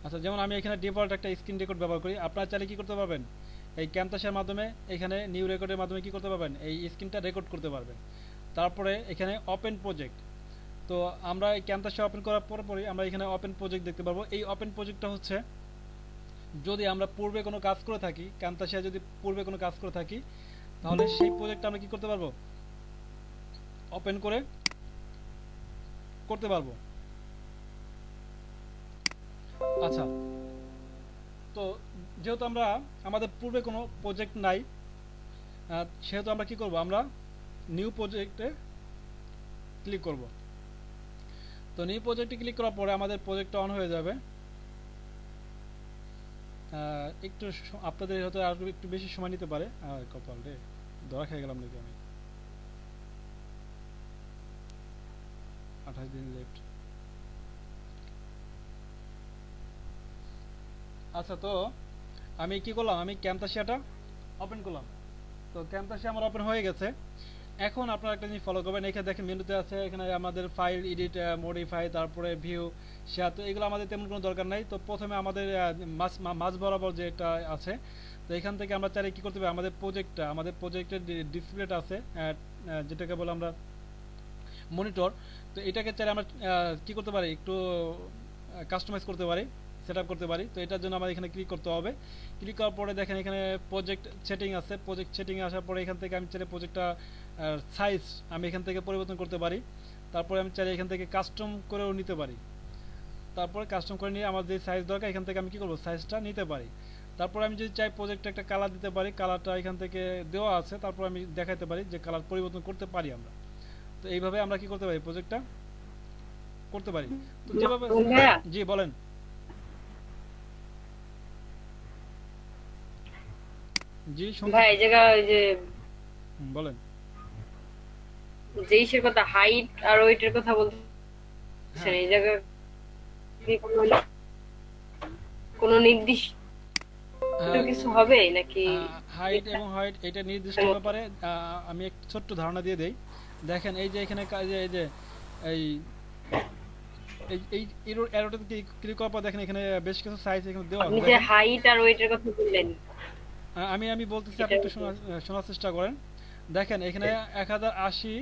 আচ্ছা, যেমন আমি এখানে ডিফল্ট একটা স্ক্রিন রেকর্ড ব্যবহার করি, আপনারা চাইলে কি করতে পারবেন, এই ক্যামতাসের মাধ্যমে এখানে নিউ রেকর্ডের মাধ্যমে কি করতে পারবেন, এই স্ক্রিনটা রেকর্ড করতে পারবেন। তারপরে এখানে ওপেন প্রজেক্ট। তো আমরা এই ক্যামতাসে ওপেন করার পরে আমরা এখানে ওপেন প্রজেক্ট দেখতে পারবো। এই ওপেন প্রজেক্টটা হচ্ছে যদি আমরা পূর্বে কোনো কাজ করে থাকি, ক্যামতাসে যদি পূর্বে কোনো কাজ করে থাকি, তাহলে সেই প্রজেক্টটা আমরা কি করতে পারবো, ওপেন করে করতে পারবো। আচ্ছা, তো যেহেতু আমরা আমাদের পূর্বে কোনো প্রজেক্ট নাই, সেহেতু আমরা কি করব, আমরা নিউ প্রজেক্টে ক্লিক করব। তো নিউ প্রজেক্টে ক্লিক করার পরে আমাদের প্রজেক্টটা অন হয়ে যাবে। একটু আপনাদের হয়তো আর একটু বেশি সময় নিতে পারে। আর কপাল রে, ধরা খেয়ে গেলাম নাকি আমি। 28 দিন লেফট। আচ্ছা, তো আমি কি করলাম, আমি ক্যামতাসিয়াটা ওপেন করলাম। তো ক্যামতাসিয়া আমার ওপেন হয়ে গেছে। এখন আপনারা একটা জিনিস ফলো করবেন, এখানে দেখেন মেনুতে আছে এখানে আমাদের ফাইল, এডিট, মডিফাই, তারপরে ভিউ, শেয়ার। তো এগুলো আমাদের তেমন কোনো দরকার নাই। তো প্রথমে আমাদের মাঝ বরাবর যে এটা আছে, তো এখান থেকে আমরা চাইলে কী করতে পারি, আমাদের প্রজেক্টের ডিসপ্লেটা আছে, যেটাকে বলে আমরা মনিটর। তো এটাকে চাইলে আমরা কী করতে পারি, একটু কাস্টমাইজ করতে পারি, সেট আপ করতে পারি। তো এটার জন্য আমাদের এখানে ক্লিক করতে হবে। ক্লিক করার পরে দেখেন এখানে প্রজেক্ট সেটিং আছে। প্রজেক্ট সেটিংয়ে আসার পরে এখান থেকে আমি চাইলে প্রজেক্টটা সাইজ আমি এখান থেকে পরিবর্তন করতে পারি। তারপরে আমি চাইলে এখান থেকে কাস্টম করেও নিতে পারি। তারপরে কাস্টম করে নিয়ে আমার যে সাইজ দরকার এখান থেকে আমি কী করবো, সাইজটা নিতে পারি। তারপরে আমি যদি চাই প্রজেক্টে একটা কালার দিতে পারি, কালারটা এখান থেকে দেওয়া আছে। তারপর আমি দেখাতে পারি যে কালার পরিবর্তন করতে পারি আমরা। তো এইভাবে আমরা কি করতে পারি, প্রজেক্টটা করতে পারি। তো যেভাবে, ভাইয়া, জি বলেন। জি ভাই শুনতেছি। এই জায়গা ওই যে বলেন। যে ইসের কথা, হাইট আর ওয়েটের কথা বলতেছেন, হ্যাঁ, এই জায়গা কি কোনো নির্দিষ্ট কিছু হবে নাকি? হাইট এবং হাইট এটা নির্দিষ্ট ব্যাপারে আমি এক ছোট্ট ধারণা দিয়ে দেই। দেখেন এই যে এখানে এই যে এই এই এই এরোটাতে ক্লিক করার পর দেখেন এখানে বেশ কিছু সাইজ এখানে দেওয়া আছে আপনি যে দেখেন। হাইট আর ওয়েটের কথা বললেন, আমি আমি বলতেছি, আপনি এটা একটু শোনার চেষ্টা করেন। দেখেন এখানে 1080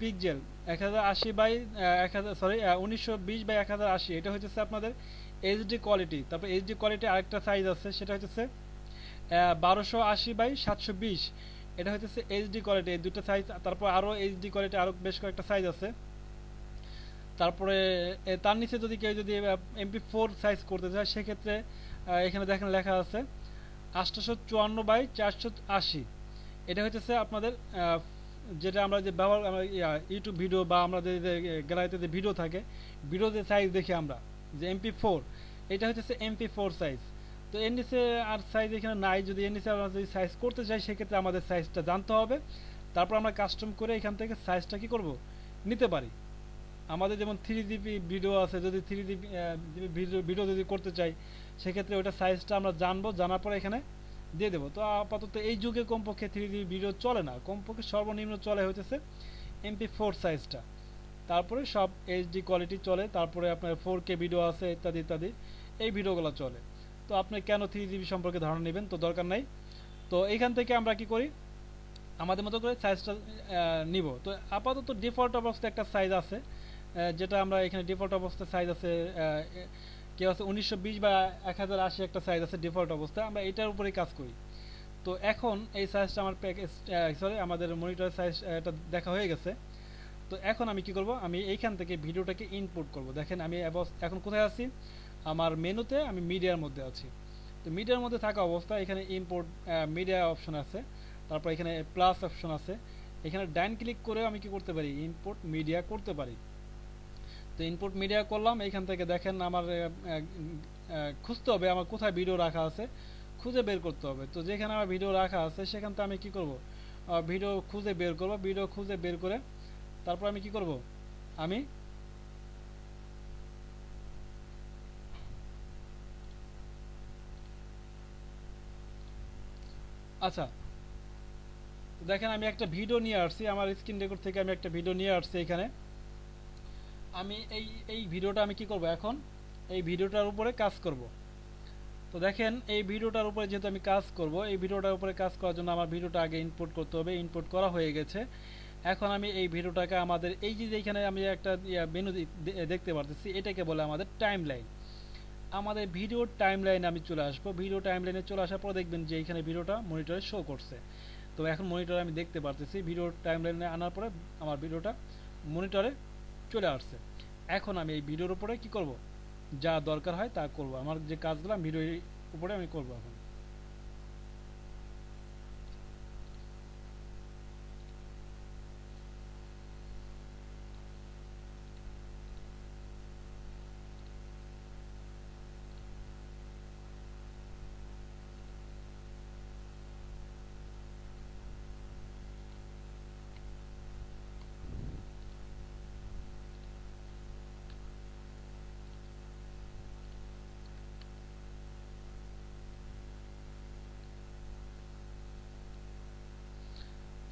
পিক্সেল, 1080 বাই 1000, সরি 1920 বাই 1080, এটা হচ্ছে আপনাদের এইচডি কোয়ালিটি। তারপর এইচডি কোয়ালিটি আরেকটা সাইজ আছে, সেটা হচ্ছে 1280 বাই 720, এটা হচ্ছে এইচডি কোয়ালিটি। এই দুটো সাইজ, তারপর আরও এইচডি কোয়ালিটি আরও বেশ কয়েকটা সাইজ আছে। তারপরে তার নিচে যদি কেউ যদি MP4 সাইজ করতে চায়, সেক্ষেত্রে এখানে দেখেন লেখা আছে 854 বাই 480, এটা হচ্ছে আপনাদের যেটা আমরা যে ব্যবহার ইউটিউব ভিডিও বা আমাদের যে গ্যালারিতে যে ভিডিও থাকে, ভিডিও যে সাইজ দেখি আমরা যে MP4, এটা হচ্ছে MP4 সাইজ। তো এর নিচে আর সাইজ এখানে নাই। যদি এর নিচে আমরা যদি সাইজ করতে চাই, সেক্ষেত্রে আমাদের সাইজটা জানতে হবে। তারপর আমরা কাস্টম করে এখান থেকে সাইজটা কি করব, নিতে পারি। আমাদের যেমন 3 জিবি ভিডিও আছে, যদি 3 জিবি ভিডিও যদি করতে চাই, সেক্ষেত্রে ওইটা সাইজটা আমরা জানবো, জানার পরে এখানে দিয়ে দেবো। তো আপাতত এই যুগে কমপক্ষে 3 জিবি ভিডিও চলে না, কমপক্ষে সর্বনিম্ন চলে হইতেছে MP4 সাইজটা। তারপরে সব এইচডি কোয়ালিটি চলে, তারপরে আপনার 4K ভিডিও আছে, ইত্যাদি ইত্যাদি, এই ভিডিওগুলো চলে। তো আপনি কেন 3 জিবি সম্পর্কে ধারণা নেবেন, তো দরকার নাই। তো এইখান থেকে আমরা কি করি, আমাদের মতো করে সাইজটা নিব। তো আপাতত ডিফল্ট অবস্থায় একটা সাইজ আছে, যেটা আমরা এখানে ডিফল্ট অবস্থায় সাইজ আছে, কেউ আছে 1920 বা 1080 একটা সাইজ আছে ডিফল্ট অবস্থায়, আমরা এটার উপরেই কাজ করি। তো এখন এই সাইজটা আমার প্যাকেজ, সরি আমাদের মনিটরের সাইজ এটা দেখা হয়ে গেছে। তো এখন আমি কি করব, আমি এইখান থেকে ভিডিওটাকে ইনপুট করব। দেখেন আমি এখন কোথায় আছি, আমার মেনুতে আমি মিডিয়ার মধ্যে আছি। তো মিডিয়ার মধ্যে থাকা অবস্থা এখানে ইম্পোর্ট মিডিয়া অপশন আছে, তারপর এখানে প্লাস অপশন আছে। এখানে ডান ক্লিক করেও আমি কি করতে পারি, ইম্পোর্ট মিডিয়া করতে পারি। তো ইনপুট মিডিয়া করলাম। এইখান থেকে দেখেন আমার খুঁজতে হবে আমার কোথায় ভিডিও রাখা আছে, খুঁজে বের করতে হবে। তো যেখানে আমার ভিডিও রাখা আছে সেখান থেকে আমি কি করব, ভিডিও খুঁজে বের করব। ভিডিও খুঁজে বের করে তারপর আমি কি করব, আমি আচ্ছা দেখেন আমি একটা ভিডিও নিয়ে আসছি, আমার স্ক্রিন রেকর্ড থেকে আমি একটা ভিডিও নিয়ে আসছি। এখানে আমি এই এই ভিডিওটা আমি কি করব, এখন এই ভিডিওটার উপরে কাজ করব। তো দেখেন এই ভিডিওটার উপরে যেহেতু আমি কাজ করব, এই ভিডিওটার উপরে কাজ করার জন্য আমার ভিডিওটা আগে ইনপুট করতে হবে। ইনপুট করা হয়ে গেছে। এখন আমি এই ভিডিওটাকে আমাদের এই যে এখানে আমি একটা মেনু দেখতে পারতেছি, এটাকে বলে আমাদের টাইম লাইন। আমাদের ভিডিওর টাইম লাইনে আমি চলে আসবো। ভিডিও টাইম লাইনে চলে আসার পর দেখবেন যে এইখানে ভিডিওটা মনিটরে শো করছে। তো এখন মনিটরে আমি দেখতে পারতেছি, ভিডিওর টাইম লাইনে আনার পরে আমার ভিডিওটা মনিটরে চলে আসছে। এখন আমি এই ভিডিওর উপরে কি করব, যা দরকার হয় তা করব। আমার যে কাজগুলো আমি ভিডিওর উপরে আমি করব এখন।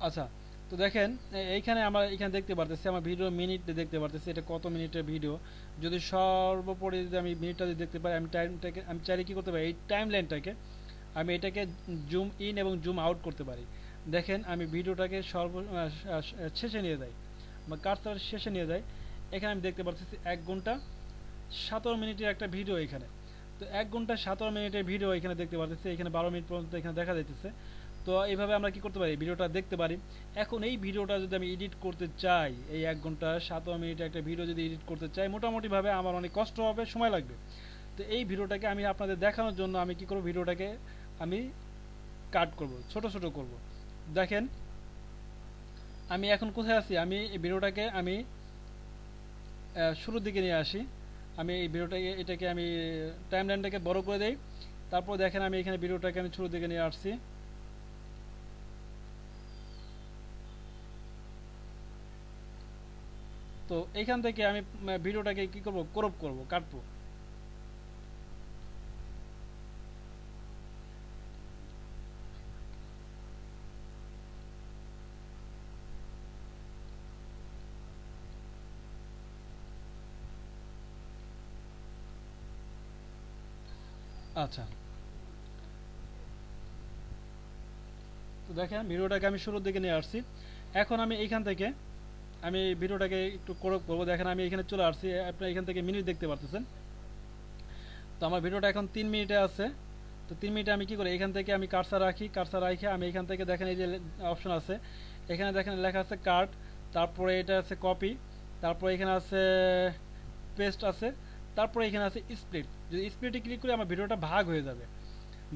আচ্ছা, তো দেখেন এইখানে আমরা এখানে দেখতে পারতেছি আমার ভিডিও মিনিট দেখতে পারতেছি, এটা কত মিনিটের ভিডিও। যদি সর্বোপরি যদি আমি মিনিটটা যদি দেখতে পাই, আমি টাইমটাকে আমি চাইলে কী করতে পারি, এই টাইম লাইনটাকে আমি এটাকে জুম ইন এবং জুম আউট করতে পারি। দেখেন আমি ভিডিওটাকে শেষে নিয়ে যাই, বা কার্সার শেষে নিয়ে যাই। এখানে আমি দেখতে পাচ্ছি 1 ঘন্টা 17 মিনিটের একটা ভিডিও এখানে। তো 1 ঘন্টা 17 মিনিটের ভিডিও এখানে দেখতে পাচ্ছি, এখানে 12 মিনিট পর্যন্ত এখানে দেখা যাইতেছে। তো এইভাবে আমরা কি করতে পারি, ভিডিওটা দেখতে পারি। এখন এই ভিডিওটা যদি আমি এডিট করতে চাই, এই 1 ঘন্টা 17 মিনিটের একটা ভিডিও যদি এডিট করতে চাই, মোটামুটিভাবে আমার অনেক কষ্ট হবে, সময় লাগবে। তো এই ভিডিওটাকে আমি আপনাদের দেখানোর জন্য আমি কি করব, ভিডিওটাকে আমি কাট করব, ছোট ছোট করব। দেখেন আমি এখন কোথায় আছি, আমি এই ভিডিওটাকে আমি শুরুর দিকে নিয়ে আসি। আমি এই ভিডিওটাকে এটাকে আমি টাইমলাইনটাকে বড় করে দেই। তারপর দেখেন আমি এখানে ভিডিওটাকে আমি শুরুর দিকে নিয়ে আসছি। তো এইখান থেকে আমি ভিডিওটাকে কি করব, ক্রপ করব, কাটবো। আচ্ছা, তো দেখেন ভিডিওটাকে আমি শুরুর দিকে নিয়ে আসছি। এখন আমি এইখান থেকে আমি ভিডিওটাকে একটু ক্রপ করবো। দেখেন আমি এখানে চলে আসছি, আপনি এখান থেকে মিনিট দেখতে পারতেছেন। তো আমার ভিডিওটা এখন 3 মিনিটে আছে। তো 3 মিনিটে আমি কি করি, এখান থেকে আমি কার্সার রাখি, কার্সার রাখি আমি এখান থেকে দেখেন এই যে অপশন আছে, এখানে দেখেন লেখা আছে কাট, তারপরে এটা আছে কপি, তারপরে এখানে আছে পেস্ট আছে, তারপরে এখানে আছে স্প্লিট। যদি স্প্লিটে ক্লিক করি আমার ভিডিওটা ভাগ হয়ে যাবে।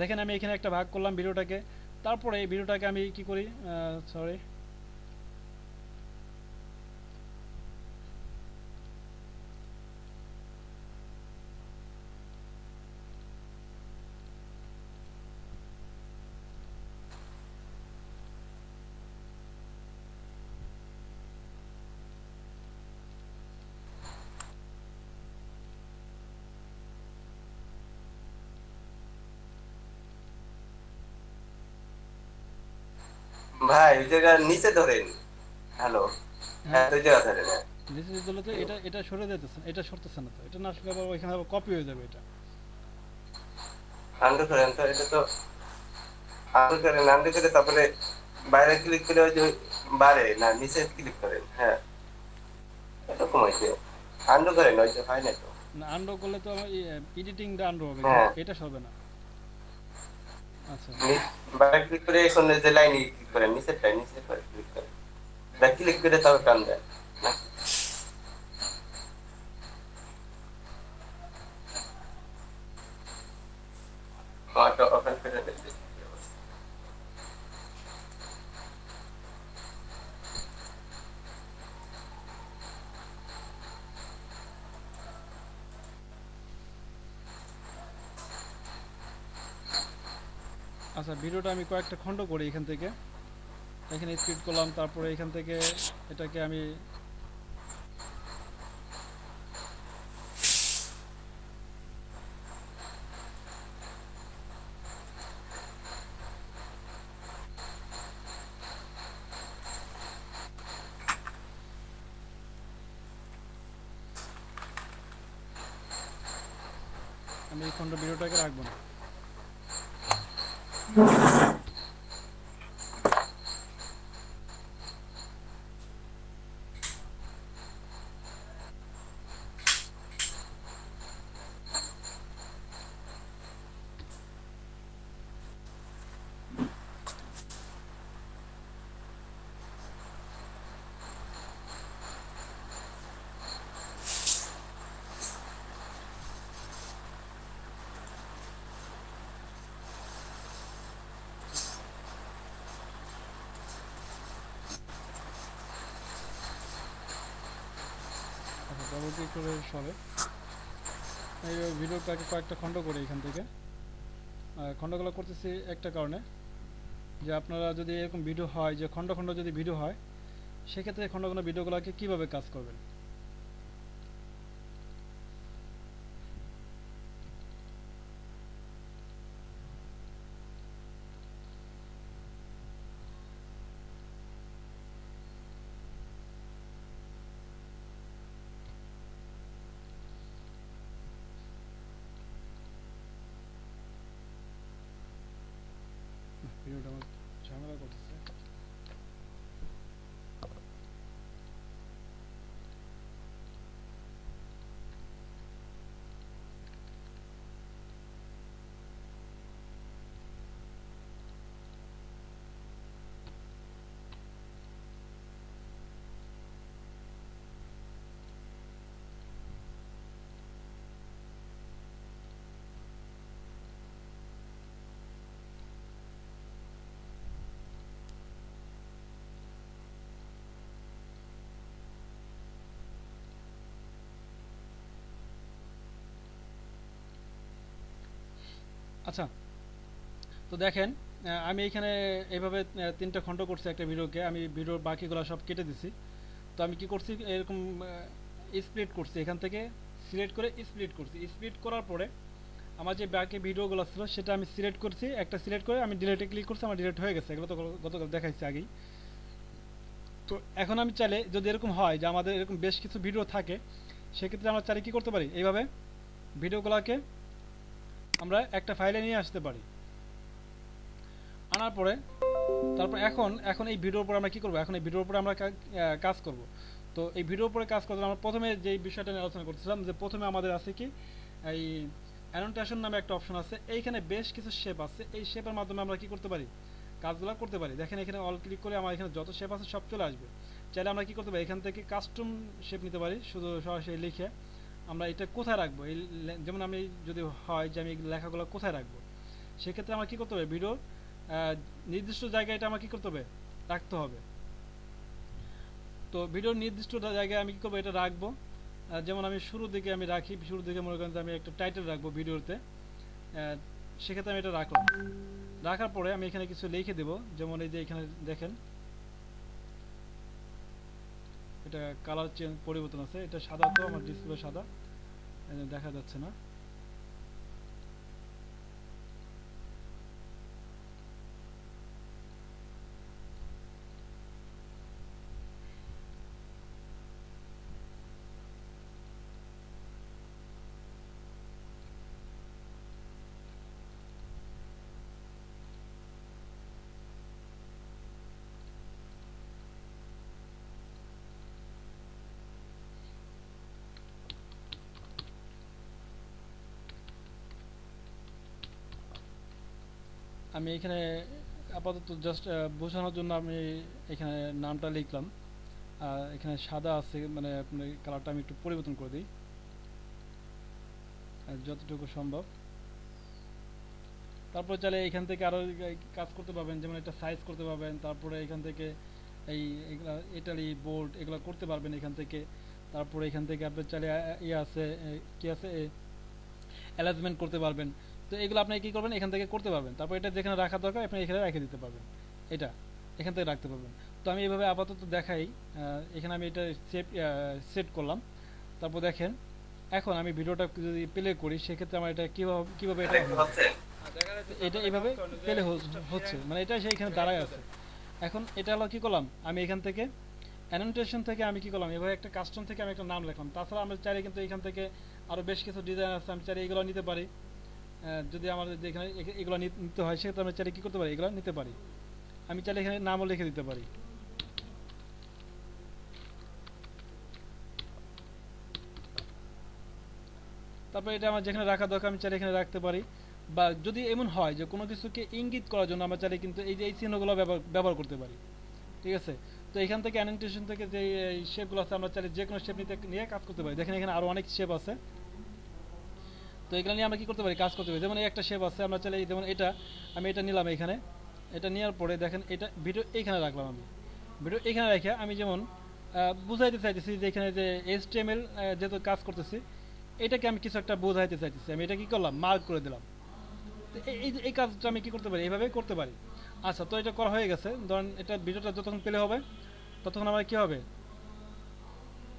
দেখেন আমি এখানে একটা ভাগ করলাম ভিডিওটাকে। তারপরে এই ভিডিওটাকে আমি কি করি, সরি, ভাই ওই জায়গা নিচে ধরেন। হ্যালো। হ্যাঁ হ্যাঁ ওই জায়গা ধরেন, হ্যাঁ। ডিসিশন দিলে তো এটা এটা সরে যেতেছে, এটা সরতেছে না। তো এটা না আসলে আবার এখানে আবার কপি হয়ে যাবে এটা। আন্ডু করেন তো, এটা তো আন্ডু করেন, আন্ডু করে তারপরে বাইরে ক্লিক করে ওই যে বাড়ে না, নিচে ক্লিক করেন, হ্যাঁ এরকম হয়েছে। আন্ডু করেন, ওই যে হয় না তো। না আনডো করলে তো আমার এডিটিংটা আনডো হবে, কিন্তু হ্যাঁ এটা হবে না। আচ্ছা, বাইরে ক্লিক করে এখন যে লাইনে ক্লিক করেন, নিচেরটায় নিচে করে ক্লিক করেন, ক্লিক করে তারপর টান দেন। অটো ওপেন করে দেন। আচ্ছা ভিডিওটা আমি কয়েকটা খণ্ড করি এখান থেকে। এখানে স্পিড করলাম, তারপরে এখান থেকে এটাকে আমি আমি এই খণ্ড ভিডিওটাকে রাখবো না। আচ্ছা, পরবর্তী করে সরে এই ভিডিওটাকে কয়েকটা খণ্ড করে এখান থেকে খণ্ডগুলো করতেছি একটা কারণে, যে আপনারা যদি এরকম ভিডিও হয় যে খণ্ড খণ্ড যদি ভিডিও হয়, সেক্ষেত্রে খণ্ড খণ্ড ভিডিওগুলোকে কীভাবে কাজ করবেন। ভিডিওটা আমার ঝামেলা করতেছে। আচ্ছা, তো দেখেন আমি এখানে এইভাবে তিনটা খণ্ড করছি একটা ভিডিওকে, আমি ভিডিওর বাকিগুলো সব কেটে দিছি। তো আমি কি করছি, এরকম স্প্লিট করছি, এখান থেকে সিলেক্ট করে স্প্লিট করছি। স্প্লিট করার পরে আমার যে বাকি ভিডিওগুলো ছিল সেটা আমি সিলেক্ট করছি, একটা সিলেক্ট করে আমি ডিলিটে ক্লিক করছি, আমার ডিলিট হয়ে গেছে। এগুলো তো গতকাল দেখাইছি আগেই। তো এখন আমি চাইলে যদি এরকম হয় যে আমাদের এরকম বেশ কিছু ভিডিও থাকে, সেক্ষেত্রে আমরা চাইলে কী করতে পারি, এইভাবে ভিডিওগুলোকে আমরা একটা ফাইলে নিয়ে আসতে পারি। আনার পরে তারপর এখন এই ভিডিওর উপর আমরা কী করবো, এখন এই ভিডিওর উপরে আমরা কাজ করব। তো এই ভিডিওর উপরে কাজ করতে আমরা প্রথমে যে বিষয়টা নিয়ে আলোচনা করছিলাম, যে প্রথমে আমাদের আছে কি এই অ্যানোটেশন নামে একটা অপশন আছে, এইখানে বেশ কিছু শেপ আছে। এই শেপের মাধ্যমে আমরা কি করতে পারি, কাজগুলো করতে পারি। দেখেন এখানে অল ক্লিক করে আমার এখানে যত শেপ আছে সব চলে আসবে। চাইলে আমরা কি করতে পারি, এখান থেকে কাস্টম শেপ নিতে পারি, শুধু সরাসরি লিখে আমরা এটা কোথায় রাখবো। এই যেমন আমি যদি হয় যে আমি লেখাগুলো কোথায় রাখবো, সেক্ষেত্রে আমার কী করতে হবে, ভিডিওর নির্দিষ্ট জায়গায় এটা আমার কী করতে হবে, রাখতে হবে। তো ভিডিওর নির্দিষ্ট জায়গায় আমি কী করবো, এটা রাখবো। যেমন আমি শুরুর দিকে আমি রাখি, শুরুর দিকে মনে করেন যে আমি একটা টাইটেল রাখবো ভিডিওতে, সেক্ষেত্রে আমি এটা রাখলাম। রাখার পরে আমি এখানে কিছু লিখে দেব, যেমন এই যে এখানে দেখেন এটা কালার চেঞ্জ পরিবর্তন আছে, এটা সাদা, তো আমার ডিসপ্লে সাদা, দেখা যাচ্ছে না। আমি এখানে আপাতত জাস্ট বোঝানোর জন্য আমি এখানে নামটা লিখলাম। এখানে সাদা আছে, মানে আপনার কালারটা আমি একটু পরিবর্তন করে দিই যতটুকু সম্ভব। তারপরে চাইলে এখান থেকে আরও কাজ করতে পারবেন, যেমন একটা সাইজ করতে পারবেন। তারপরে এখান থেকে এই ইটালি বোল্ড এগুলো করতে পারবেন এখান থেকে। তারপরে এখান থেকে আপনার চাইলে ইয়ে আছে, কি আছে, অ্যালাইনমেন্ট করতে পারবেন। তো এগুলো আপনি কী করবেন, এখান থেকে করতে পারবেন। তারপর এটা যেখানে রাখা দরকার আপনি এখানে রেখে দিতে পারবেন, এটা এখান থেকে রাখতে পারবেন। তো আমি এইভাবে আপাতত দেখাই, এখানে আমি এটা সেট করলাম। তারপর দেখেন এখন আমি ভিডিওটা যদি প্লে করি, সেক্ষেত্রে আমার এটা কীভাবে এটা এইভাবে প্লে হচ্ছে, মানে এটা সেইখানে দাঁড়ায় আছে। এখন এটা হলো কী করলাম, আমি এখান থেকে অ্যানোটেশন থেকে আমি কি করলাম, এভাবে একটা কাস্টম থেকে আমি একটা নাম লিখলাম। তাছাড়া আমরা চাইলে কিন্তু এখান থেকে আরও বেশ কিছু ডিজাইন আছে, আমি চাইলে এগুলো নিতে পারি। যদি আমাদের এখানে এগুলো নিতে হয় সেক্ষেত্রে আমরা চাইলে কী করতে পারি, এগুলো নিতে পারি। আমি চাইলে এখানে নামও লিখে দিতে পারি। তারপর এটা আমার যেখানে রাখা দরকার আমি চাইলে এখানে রাখতে পারি। বা যদি এমন হয় যে কোনো কিছুকে ইঙ্গিত করার জন্য আমরা চাইলে কিন্তু এই যে এই চিহ্নগুলো ব্যবহার করতে পারি। ঠিক আছে, তো এখান থেকে অ্যানোটেশন থেকে যে শেপগুলো আছে আমরা চাইলে যে কোনো শেপ নিয়ে কাজ করতে পারি। দেখেন এখানে আরও অনেক শেপ আছে, তো এগুলো নিয়ে আমরা কী করতে পারি, কাজ করতে পারি। যেমন এই একটা শেপ আছে, আমরা চাইলে যেমন এটা আমি এটা নিলাম, এখানে এটা নেওয়ার পরে দেখেন এটা ভিডিও এইখানে রাখলাম। আমি ভিডিও এখানে রেখে আমি যেমন বুঝাইতে চাইতেছি যে এখানে যে HTML যেহেতু কাজ করতেছি, এটাকে আমি কিছু একটা বোঝাইতে চাইতেছি, আমি এটা কী করলাম, মার্ক করে দিলাম। তো এই কাজটা আমি কী করতে পারি, এইভাবে করতে পারি। আচ্ছা, তো এটা করা হয়ে গেছে। ধরেন এটা ভিডিওটা যতক্ষণ প্লে হবে ততক্ষণ আমার কী হবে,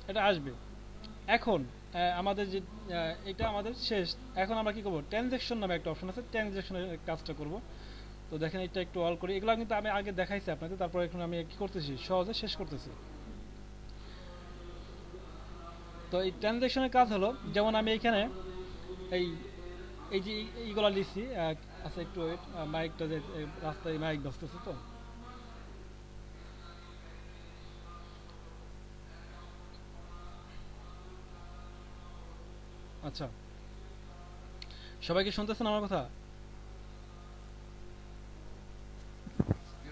এটা আসবে। এখন আমাদের যে এটা আমাদের শেষ। এখন আমরা কী করবো, ট্রানজ্যাকশন নামে একটা অপশন আছে, ট্রানজ্যাকশনের কাজটা করব। তো দেখেন এটা একটু অল করি, এগুলো কিন্তু আমি আগে দেখাইছি আপনাদের। তারপর এখন আমি কী করতেছি, সহজে শেষ করতেছি। তো এই ট্রানজ্যাকশনের কাজ হলো, যেমন আমি এখানে এই এই যে এইগুলো লিখছি। আচ্ছা একটু মাইকটা যে রাস্তায় মাইক বাজতেছে তো। আচ্ছা, সবাই কি শুনতেছেন আমার কথা?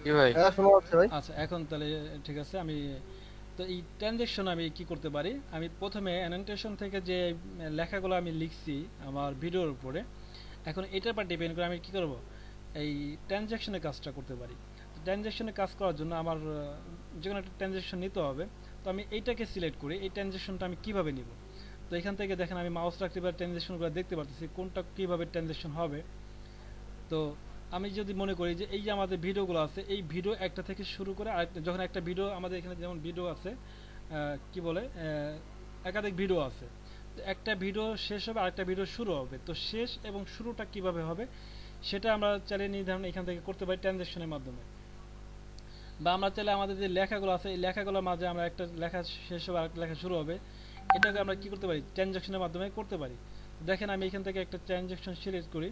জি ভাই। হ্যাঁ শোনা যাচ্ছে ভাই। আচ্ছা, এখন তাহলে ঠিক আছে। আমি তো এই ট্রানজ্যাকশন আমি কি করতে পারি, আমি প্রথমে অ্যানোটেশন থেকে যে লেখাগুলো আমি লিখছি আমার ভিডিওর উপরে, এখন এটার উপর ডিপেন্ড করে আমি কি করব, এই ট্রানজ্যাকশনের কাজটা করতে পারি। ট্রানজ্যাকশনের কাজ করার জন্য আমার যে কোনো একটা ট্রানজ্যাকশন নিতে হবে। তো আমি এইটাকে সিলেক্ট করি, এই ট্রানজ্যাকশনটা আমি কিভাবে নিব। তো এখান থেকে দেখেন আমি মাউস রাখতে পারি, ট্রানজ্যাকশনগুলো দেখতে পারতেছি কোনটা কীভাবে ট্রানজ্যাকশন হবে। তো আমি যদি মনে করি যে এই যে আমাদের ভিডিওগুলো আছে, এই ভিডিও একটা থেকে শুরু করে আরেকটা, যখন একটা ভিডিও আমাদের এখানে যেমন ভিডিও আছে কি বলে একাধিক ভিডিও আছে, তো একটা ভিডিও শেষ হবে আরেকটা ভিডিও শুরু হবে, তো শেষ এবং শুরুটা কিভাবে হবে সেটা আমরা চাইলে নির্ধারণ এখান থেকে করতে পারি ট্রানজ্যাকশনের মাধ্যমে। বা আমরা চাইলে আমাদের যে লেখাগুলো আছে এই লেখাগুলোর মাঝে আমরা একটা লেখা শেষ হবে আরেকটা লেখা শুরু হবে, এটাকে আমরা কি করতে পারি, ট্রানজ্যাকশনের মাধ্যমে করতে পারি। দেখেন আমি এখান থেকে একটা ট্রানজ্যাকশন সিলেক্ট করি,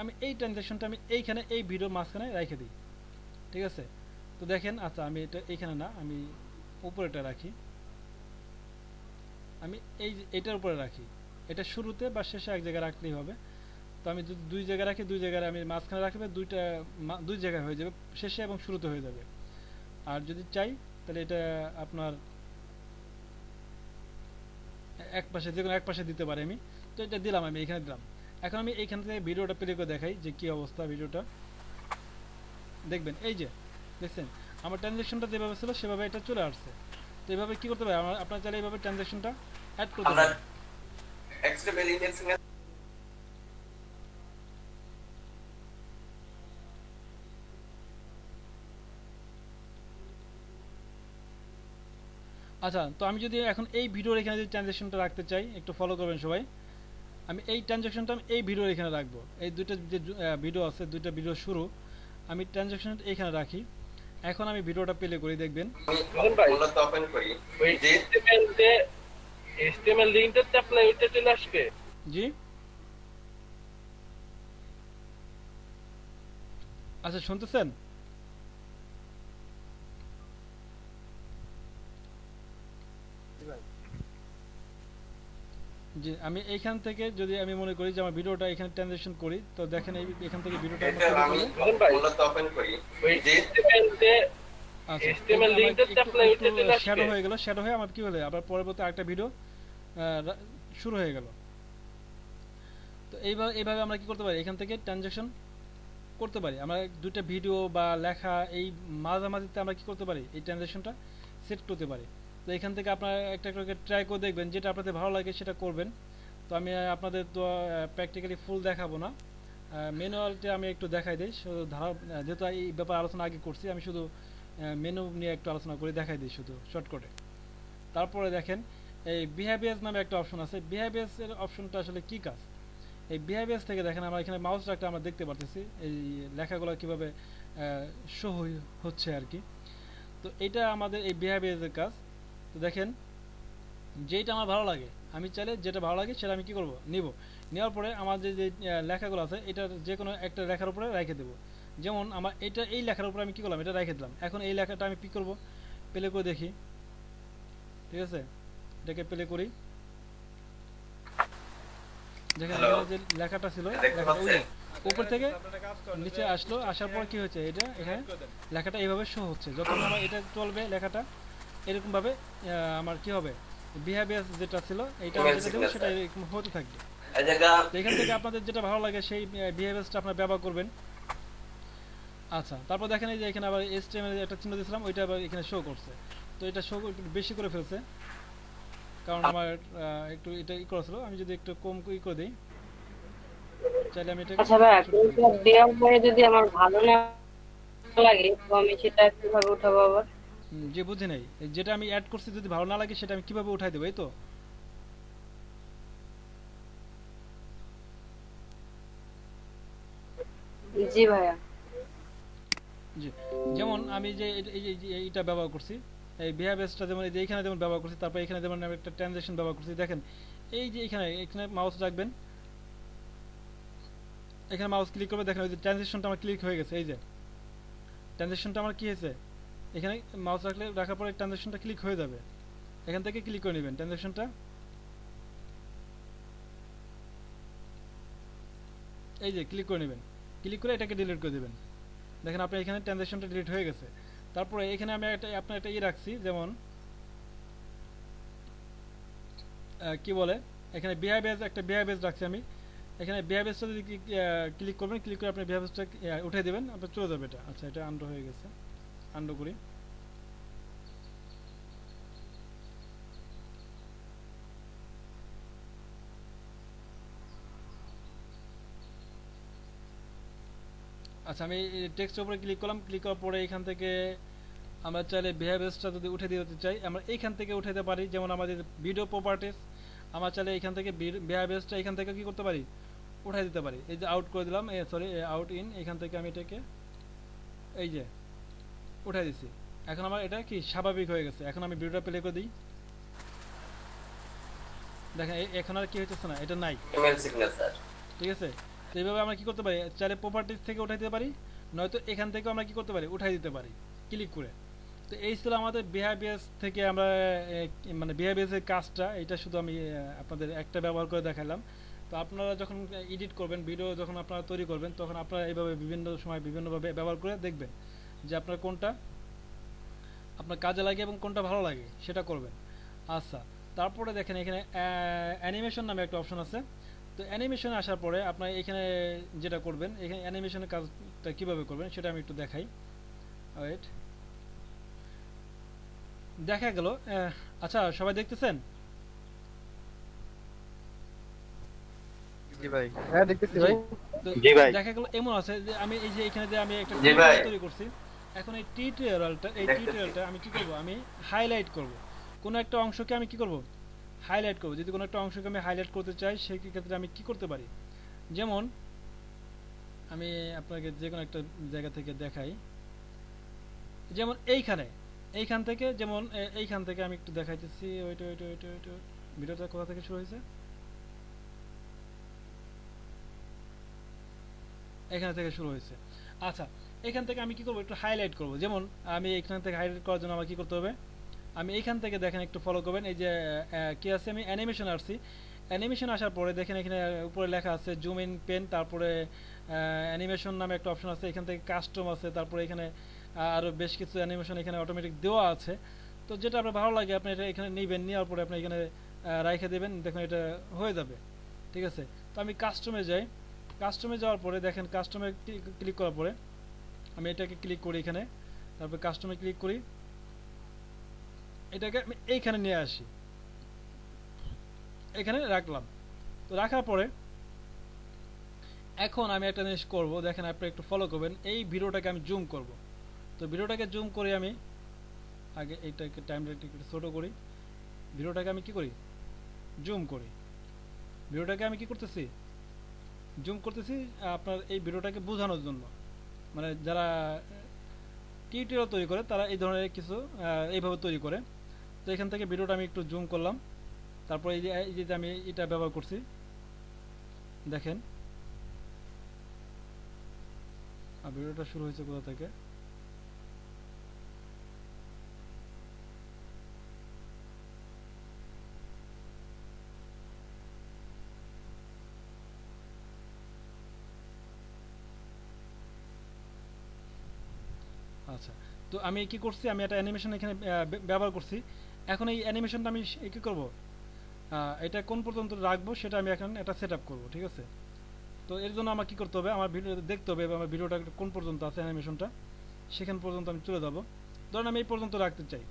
আমি এই ট্রানজ্যাকশনটা আমি এইখানে এই ভিডিওর মাঝখানে রেখে দিই। ঠিক আছে, তো দেখেন আচ্ছা আমি এটা এইখানে না, আমি উপরেটা রাখি, আমি এইটার উপরে রাখি, এটা শুরুতে বা শেষে এক জায়গায় রাখলেই হবে। তো আমি যদি দুই জায়গায় রাখি, দুই জায়গায় আমি মাঝখানে রাখলে দুই জায়গায় হয়ে যাবে, শেষে এবং শুরুতে হয়ে যাবে। আর যদি চাই তাহলে এটা আপনার এক পাশে, যে কোনো এক পাশে দিতে পারি আমি। তো এটা দিলাম, আমি এখানে দিলাম। এখন আমি এইখান থেকে ভিডিওটা প্লে করে দেখাই যে কী অবস্থা ভিডিওটা। দেখবেন এই যে দেখছেন আমার ট্রানজ্যাকশনটা যেভাবে ছিল সেভাবে এটা চলে আসছে। তো এইভাবে কী করতে পারি, আপনারা চাইলে এইভাবে ট্রানজ্যাকশনটা অ্যাড করতে পারেন। এক্সট্রিমেল ইন্ডেক্সিং আচ্ছা, তো আমি যদি এখন এই ভিডিওর এখানে যদি ট্রানজ্যাকশনটা রাখতে চাই, একটু ফলো করবেন সবাই। আমি এই ট্রানজ্যাকশনটা আমি এই ভিডিওর এখানে রাখবো, এই দুইটা যে ভিডিও আছে, দুইটা ভিডিও শুরু, আমি ট্রানজ্যাকশনটা এইখানে রাখি। এখন আমি ভিডিওটা প্লে করি, দেখবেন। মূলত ওপেন করি ওই যে HTML লিংকটা চাপলে ওইটা চলে আসবে। জি আচ্ছা, শুনতেছেন? জি, আমি এইখান থেকে যদি আমি মনে করি যে আমার ভিডিওটা এখানে ট্রানজিশন করি, তো দেখেন এখান থেকে ভিডিওটা এটা আমি মূলত ওপেন করি ওই যে HTML লিংকটা চাপলে ওইটা চলে আসবে। শ্যাডো হয়ে গেল, শ্যাডো হয়ে আমার কি হলো, আবার পরবর্তী আরেকটা ভিডিও শুরু হয়ে গেল। তো এইভাবে আমরা কি করতে পারি, এখান থেকে ট্রানজাকশন করতে পারি। আমরা দুইটা ভিডিও বা লেখা এই মাঝামাঝিতে আমরা কি করতে পারি, এই ট্রানজাকশনটা সেট করতে পারি। তো এখান থেকে আপনারা একটা একটা ট্রাই করে দেখবেন, যেটা আপনাদের ভালো লাগে সেটা করবেন। তো আমি আপনাদের তো প্র্যাকটিক্যালি ফুল দেখাবো না, ম্যানুয়ালটা আমি একটু দেখাই দিই শুধু ধারা, যেহেতু এই ব্যাপারে আলোচনা আগে করছি, আমি শুধু মেনু নিয়ে একটু আলোচনা করে দেখাই দিই শুধু শর্টকাটে। তারপরে দেখেন এই বিহেভিয়ার্স নামে একটা অপশন আছে। বিহেভিয়ার্সের অপশনটা আসলে কী কাজ, এই বিহেভিয়ার্স থেকে দেখেন আমরা এখানে মাউস রাখতে আমরা দেখতে পারতেছি এই লেখাগুলো কীভাবে শো হচ্ছে আর কি। তো তো এটা আমাদের এই বিহেভিয়ারের কাজ। তো দেখেন যেটা আমার ভালো লাগে আমি চাইলে যেটা ভালো লাগে সেটা আমি কি করব নিব, নেওয়ার পরে আমার যে লেখাগুলো আছে এটা যে কোনো একটা লেখার উপরে রেখে দেবো। যেমন আমার এটা এই লেখার উপরে আমি কি করলাম এটা রেখে দিলাম। এখন এই লেখাটা আমি কি করব প্লে করে দেখি, ঠিক আছে এটাকে প্লে করি। দেখেন এখানে যে লেখাটা ছিল লেখাটা ওই উপর থেকে নিচে আসলো, আসার পর কি হচ্ছে এটা এখানে লেখাটা এইভাবে শো হচ্ছে। যখন আমার এটা চলবে লেখাটা এরকম ভাবে আমার কি হবে বিহেভিয়ার যেটা ছিল এইটা আমি যেটা দেবো সেটা এরকম হতে থাকবে। তো এখান থেকে আপনাদের যেটা ভালো লাগে সেই বিহেভিয়ারটা আপনারা ব্যবহার করবেন। আচ্ছা তারপর দেখেন এই যে এখানে আবার HTML একটা চিহ্ন দিয়েছিলাম ওইটা আবার এখানে শো করছে। তো এটা শো একটু বেশি করে ফেলছে কারণ আমার একটু এটা ই করেছিল, আমি যদি একটু কম ই করে দিই চাইলে আমি এটা আচ্ছা ভাই স্ক্রিনশট দেওয়ার পরে যদি আমার ভালো না লাগে তো আমি সেটা কিভাবে উঠাবো আবার? যে বুঝি নাই যেটা আমি অ্যাড করছি যদি ভালো না লাগে সেটা আমি কিভাবে উঠাই দেবো এই তো। জি ভাইয়া। জি যেমন আমি যে এইটা ব্যবহার করছি এই বিহেভিয়ারটা যেমন এই যে এখানে যেমন ব্যবহার করছি, তারপর এখানে যেমন আমি একটা ট্রানজিশন ব্যবহার করছি। দেখেন এই যে এখানে মাউস রাখবেন, এখানে মাউস ক্লিক করবে দেখেন ওই যে ট্রানজিশনটা আমার ক্লিক হয়ে গেছে। এই যে ট্রানজিশনটা আমার কি হয়েছে এখানে মাউস রাখার পরে ট্রানজিশনটা ক্লিক হয়ে যাবে। এখান থেকে ক্লিক করে নেবেন ট্রানজিশনটা, এই যে ক্লিক করে নেবেন, ক্লিক করে এটাকে ডিলিট করে দেবেন। দেখেন আপনার এখানে ট্রানজিশনটা ডিলিট হয়ে গেছে। তারপরে এখানে আমি আপনার একটা রাখছি যেমন কি বলে এখানে বিহেভিয়ার একটা বিহেভিয়ার রাখছি আমি। এখানে বিহেভিয়ারটা যদি ক্লিক করবেন, ক্লিক করে আপনি বিহেভিয়ারটা উঠে দেবেন আপনার চলে যাবে এটা। আচ্ছা এটা আন্ডু হয়ে গেছে, আন্ডু করি। আচ্ছা আমি টেক্সটের উপরে ক্লিক করলাম, ক্লিক করার পরে এখান থেকে আমরা চাইলে বিহেভিয়ারটা যদি উঠে দিতে চাই আমরা এইখান থেকে উঠে দিতে পারি। যেমন আমাদের ভিডিও প্রপার্টিস আমরা চাইলে এখান থেকে বিহেভিয়ারটা এখান থেকে কি করতে পারি উঠাই দিতে পারি। এই যে আউট করে দিলাম, সরি আউট ইন, এখান থেকে আমি এটাকে এই যে উঠাই দিছি। এখন আমার এটা কি স্বাভাবিক হয়ে গেছে। এখন আমি ভিডিওটা প্লে করে দিই, দেখেন এখন আর কি হইতেছে না, এটা নাই, ঠিক আছে। তো এইভাবে আমরা কি করতে পারি চাইলে প্রপার্টিস থেকে উঠাই দিতে পারি, নয়তো এখান থেকে আমরা কি করতে পারি উঠাই দিতে পারি ক্লিক করে। তো এই ছিল আমাদের বিহেভিয়ার্স থেকে আমরা মানে বিহেভিয়ার্সের কাজটা। এটা শুধু আমি আপনাদের একটা ব্যবহার করে দেখালাম। তো আপনারা যখন এডিট করবেন ভিডিও যখন আপনারা তৈরি করবেন তখন আপনারা এইভাবে বিভিন্ন সময় বিভিন্নভাবে ব্যবহার করে দেখবেন যে আপনার কোনটা আপনার কাজে লাগে এবং কোনটা ভালো লাগে সেটা করবেন। আচ্ছা তারপরে দেখেন এখানে অ্যানিমেশন নামে একটা অপশন আছে। তো অ্যানিমেশনে আসার পরে আপনার এখানে যেটা করবেন এখানে অ্যানিমেশনের কাজটা কিভাবে করবেন সেটা আমি একটু দেখাই। ওয়েট দেখা গেল, আচ্ছা সবাই দেখতেছেন? জি ভাই। হ্যাঁ দেখতেছি ভাই। জি ভাই। দেখা গেল এমন আছে যে আমি এই যে এখানে যে আমি একটা জি ভাই। তৈরি করছি। এখন এই টিউটোরিয়ালটা আমি কি করব আমি হাইলাইট করব। কোন একটা অংশকে আমি কি করব হাইলাইট করব। যদি কোনো একটা অংশকে আমি হাইলাইট করতে চাই সেই ক্ষেত্রে আমি কি করতে পারি, যেমন আমি আপনাকে যে কোনো একটা জায়গা থেকে দেখাই। যেমন এইখান থেকে যেমন এইখান থেকে আমি একটু দেখাইতেছি। ওইট ভিডিওটা কোথা থেকে শুরু হয়েছে, এখান থেকে শুরু হয়েছে। আচ্ছা এখান থেকে আমি কি করব একটু হাইলাইট করব। যেমন আমি এখান থেকে হাইলাইট করার জন্য আমার কি করতে হবে আমি এইখান থেকে দেখেন একটু ফলো করবেন। এই যে কি আছে আমি অ্যানিমেশন আসছি, অ্যানিমেশন আসার পরে দেখেন এখানে উপরে লেখা আছে জুম ইন পেন, তারপরে অ্যানিমেশন নামে একটা অপশন আছে, এখান থেকে কাস্টম আছে, তারপরে এখানে আরও বেশ কিছু অ্যানিমেশন এখানে অটোমেটিক দেওয়া আছে। তো যেটা আপনার ভালো লাগে আপনি এটা এখানে নেবেন, নেওয়ার পরে আপনি এখানে রাইখে দেবেন, দেখুন এটা হয়ে যাবে, ঠিক আছে। তো আমি কাস্টমে যাই, কাস্টমে যাওয়ার পরে দেখেন কাস্টমে ক্লিক করার পরে আমি এটাকে ক্লিক করি এখানে, তারপর কাস্টমে ক্লিক করি, এটাকে আমি এইখানে নিয়ে আসি, এখানে রাখলাম। তো রাখার পরে এখন আমি একটা জিনিস করব, দেখেন আপনি একটু ফলো করবেন। এই ভিডিওটাকে আমি জুম করব। তো ভিডিওটাকে জুম করে আমি আগে এইটাকে টাইম রেটটা একটু ছোটো করি, ভিডিওটাকে আমি কি করি জুম করি, ভিডিওটাকে আমি কি করতেছি জুম করতেছি আপনার এই ভিডিওটাকে বোঝানোর জন্য, মানে যারা টিউটোরিয়াল তৈরি করে তারা এই ধরনের কিছু এইভাবে তৈরি করে। তো এখান থেকে ভিডিওটা আমি একটু জুম করলাম, তারপর এই যে আমি এটা ব্যবহার করছি দেখেন। আর ভিডিওটা শুরু হয়েছে কোথা থেকে? আচ্ছা, তো আমি কি করছি, আমি একটা অ্যানিমেশন এখানে ব্যবহার করছি। এখন এই অ্যানিমেশনটা আমি কি করব, এটা কোন পর্যন্ত রাখবো সেটা আমি এখন এটা সেট আপ করবো, ঠিক আছে? তো এর জন্য আমার কি করতে হবে, আমার ভিডিও দেখতে হবে আমার ভিডিওটা কোন পর্যন্ত আছে অ্যানিমেশনটা, সেখান পর্যন্ত আমি চলে যাবো। ধরুন আমি এই পর্যন্ত রাখতে চাই,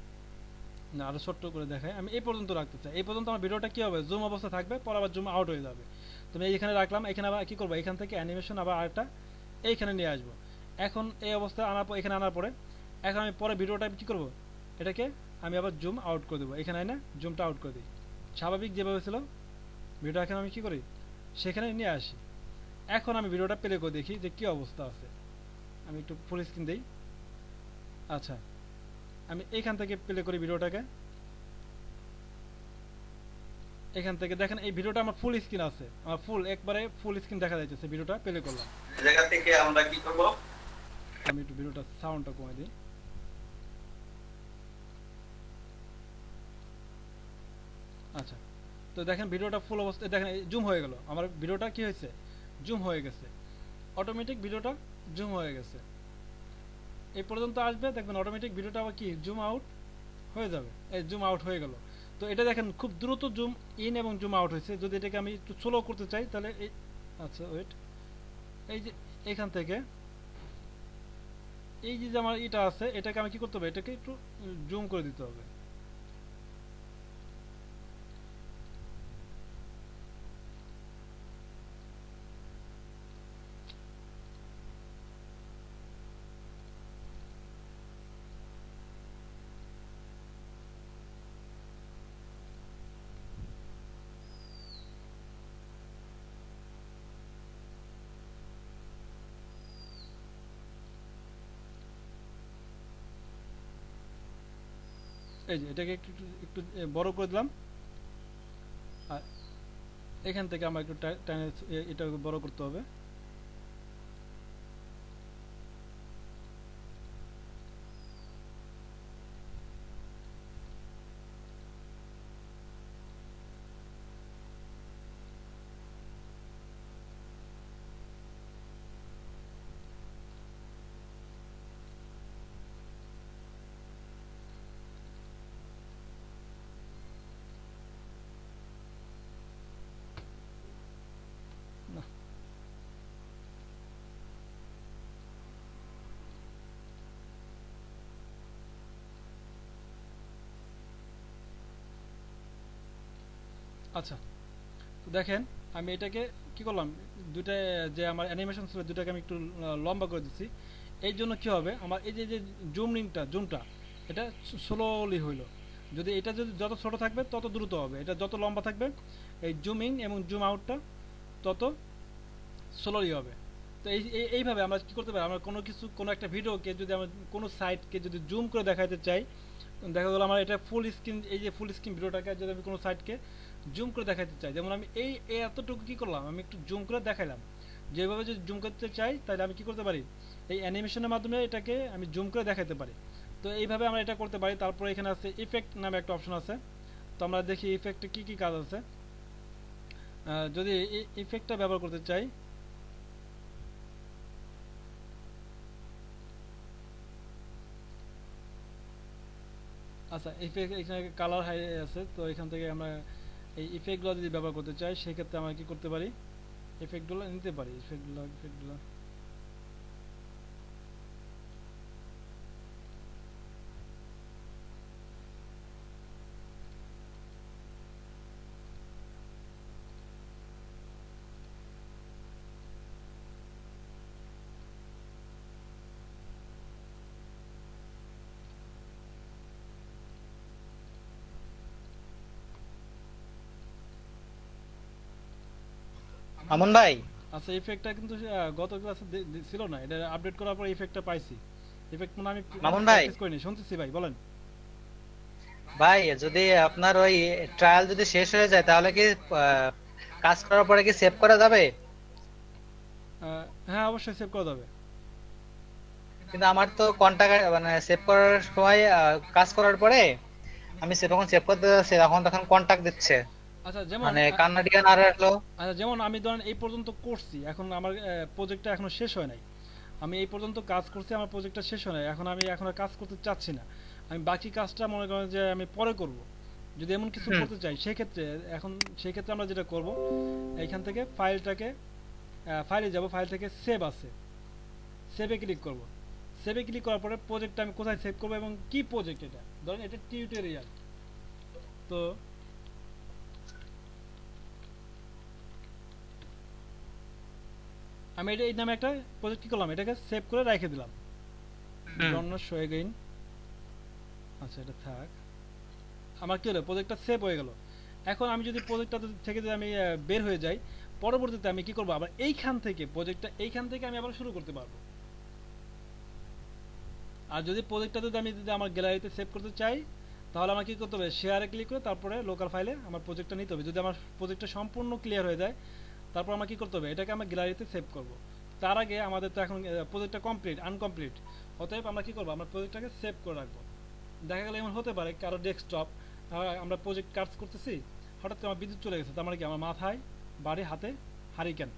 না আরও ছোট্ট করে দেখাই, আমি এই পর্যন্ত রাখতে চাই। এই পর্যন্ত আমার ভিডিওটা কী হবে, জুম অবস্থা থাকবে, পর আবার জুম আউট হয়ে যাবে। তো আমি এইখানে রাখলাম, এখানে আবার কী করবো, এখান থেকে অ্যানিমেশন আবার আরেকটা এইখানে নিয়ে আসবো। এখন এই অবস্থা আনার পর, এখানে আনার পরে এখন আমি পরে ভিডিওটা কী করবো, এটাকে আমি আবার জুম আউট করে দেবো, এখানে না জুমটা আউট করে দিই। স্বাভাবিক যেভাবে ছিল ভিডিও এখন আমি কী করি, সেখানে নিয়ে আসি। এখন আমি ভিডিওটা প্লে করে দেখি যে কী অবস্থা আছে। আমি একটু ফুল স্ক্রিন দিই। আচ্ছা, আমি এইখান থেকে প্লে করি ভিডিওটাকে। এখান থেকে দেখেন এই ভিডিওটা আমার ফুল স্ক্রিন আছে, আমার একবারে ফুল স্ক্রিন দেখা যাচ্ছে। ভিডিওটা প্লে করলাম, এই জায়গা থেকে আমরা কি করব, আমি একটু ভিডিওটা সাউন্ডটা কমাই দিই। আচ্ছা, তো দেখেন ভিডিওটা ফুল অবস্থায়, দেখেন জুম হয়ে গেল, আমার ভিডিওটা কি হয়েছে, জুম হয়ে গেছে, অটোমেটিক ভিডিওটা জুম হয়ে গেছে। এই পর্যন্ত আসবে, দেখবেন অটোমেটিক ভিডিওটা আবার কি জুম আউট হয়ে যাবে। এই জুম আউট হয়ে গেল। তো এটা দেখেন খুব দ্রুত জুম ইন এবং জুম আউট হয়েছে। যদি এটাকে আমি একটু স্লো করতে চাই তাহলে এই, আচ্ছা ওয়েট, এই যে এখান থেকে এই যে আমার এটা আছে, এটাকে আমি কি করতে হবে, এটাকে একটু জুম করে দিতে হবে। এই যে এটাকে একটু একটু একটু বড় করে দিলাম। আর এখান থেকে আমার একটু টাইনে এটা বড় করতে হবে। না, আচ্ছা, তো দেখেন আমি এটাকে কি করলাম, দুটা যে আমার অ্যানিমেশন ছিল দুটাকে আমি একটু লম্বা করে দিচ্ছি। এই জন্য কি হবে, আমার এই যে যে জুমটা এটা স্লোলি হইলো। যদি এটা যদি যত ছোট থাকবে তত দ্রুত হবে, এটা যত লম্বা থাকবে এই জুমিং এবং জুম আউটটা তত স্লোলি হবে। তো এইভাবে আমরা কি করতে পারি, আমরা কোনো একটা ভিডিওকে যদি আমরা কোনো সাইটকে যদি জুম করে দেখাতে চাই, দেখা গেলো আমার এটা ফুল স্ক্রিন, এই যে ফুল স্ক্রিন ভিডিওটাকে যদি আমি কোনো সাইটকে জুম করে দেখাতে চাই, যেমন আমি এই এতটুকু কি করলাম, আমি একটু জুম করে দেখাইলাম। যেভাবে যদি জুম করতে চাই তাহলে আমি কি করতে পারি, এই অ্যানিমেশনের মাধ্যমে এটাকে আমি জুম করে দেখাতে পারি। তো এইভাবে আমরা এটা করতে পারি। তারপরে এখানে আছে ইফেক্ট নামে একটা অপশন আছে। তো আমরা দেখি ইফেক্টে কি কি কাজ আছে। যদি এই ইফেক্টটা ব্যবহার করতে চাই, আচ্ছা ইফেক্ট এখানে কালার হাই আছে, তো এখান থেকে আমরা এই ইফেক্টগুলো যদি ব্যবহার করতে চাই সেক্ষেত্রে আমরা কি করতে পারি, ইফেক্টগুলো নিতে পারি। ইফেক্টগুলো আমন ভাই, আচ্ছা ইফেক্টটা কিন্তু গত ক্লাসে ছিল না, এটা আপডেট করার পর ইফেক্টটা পাইছি। ইফেক্ট মানে আমি মামুন ভাই। প্র্যাকটিস করিনি, শুনতেছি ভাই বলেন। ভাই যদি আপনার ওই ট্রায়াল যদি শেষ হয়ে যায় তাহলে কি কাজ করার পরে কি সেভ করা যাবে? হ্যাঁ অবশ্যই সেভ করা যাবে। কিন্তু আমার তো কন্টাক্ট মানে সেভ করার সময় কাজ করার পরে আমি যখন সেভ করতে যাচ্ছি তখন কন্টাক্ট দিচ্ছে, আচ্ছা যেমন মানে কানাডিয়ান আর আসলো। আচ্ছা যেমন আমি ধরেন এই পর্যন্ত করছি, এখন আমার প্রজেক্টটা এখনো শেষ হয় নাই, আমি এই পর্যন্ত কাজ করছি, আমার প্রজেক্টটা শেষ হয় নাই, এখন আমি এখন আর কাজ করতে চাচ্ছি না, আমি বাকি কাজটা মনে করেন যে আমি পরে করব, যদি এমন কিছু করতে চাই সেক্ষেত্রে সেক্ষেত্রে আমরা যেটা করব, এইখান থেকে ফাইলটাকে ফাইলে যাব, ফাইল থেকে সেভ আছে, সেভে ক্লিক করব, সেভে ক্লিক করার পরে প্রজেক্টটা আমি কোথায় সেভ করব এবং কি প্রজেক্ট এটা, ধরেন এটা টিউটোরিয়াল, তো আমি এটা এই নামে একটা প্রজেক্ট কি করলাম, এটাকে সেভ করে রেখে দিলাম, ডোন্ট শো এগেইন। আচ্ছা এটা থাক, আমার কি হলো প্রজেক্টটা সেভ হয়ে গেল। এখন আমি যদি প্রজেক্টটা থেকে যদি আমি বের হয়ে যাই, পরবর্তীতে আমি কি করব, আবার এইখান থেকে প্রজেক্টটা এইখান থেকে আমি আবার শুরু করতে পারবো। আর যদি প্রজেক্টটা যদি আমার গ্যালারিতে সেভ করতে চাই, তাহলে আমার কি করতে হবে, শেয়ারে ক্লিক করে তারপরে লোকাল ফাইলে আমার প্রজেক্টটা নিতে হবে। যদি আমার প্রজেক্টটা সম্পূর্ণ ক্লিয়ার হয়ে যায়, তারপর আমার কি করতে হবে, এটাকে আমরা গ্যালারিতে সেভ করব। তার আগে আমাদের তো এখন প্রজেক্টটা আনকমপ্লিট, অতএব আমরা কি করব, আমরা প্রজেক্টটাকে সেভ করে রাখবো। দেখা গেলে এমন হতে পারে কারো ডেস্কটপ, আমরা প্রজেক্ট কাজ করতেছি, হঠাৎ করে আমার বিদ্যুৎ চলে গেছে, তার মানে কি আমার মাথায় বাড়ি, হাতে হারিকেন,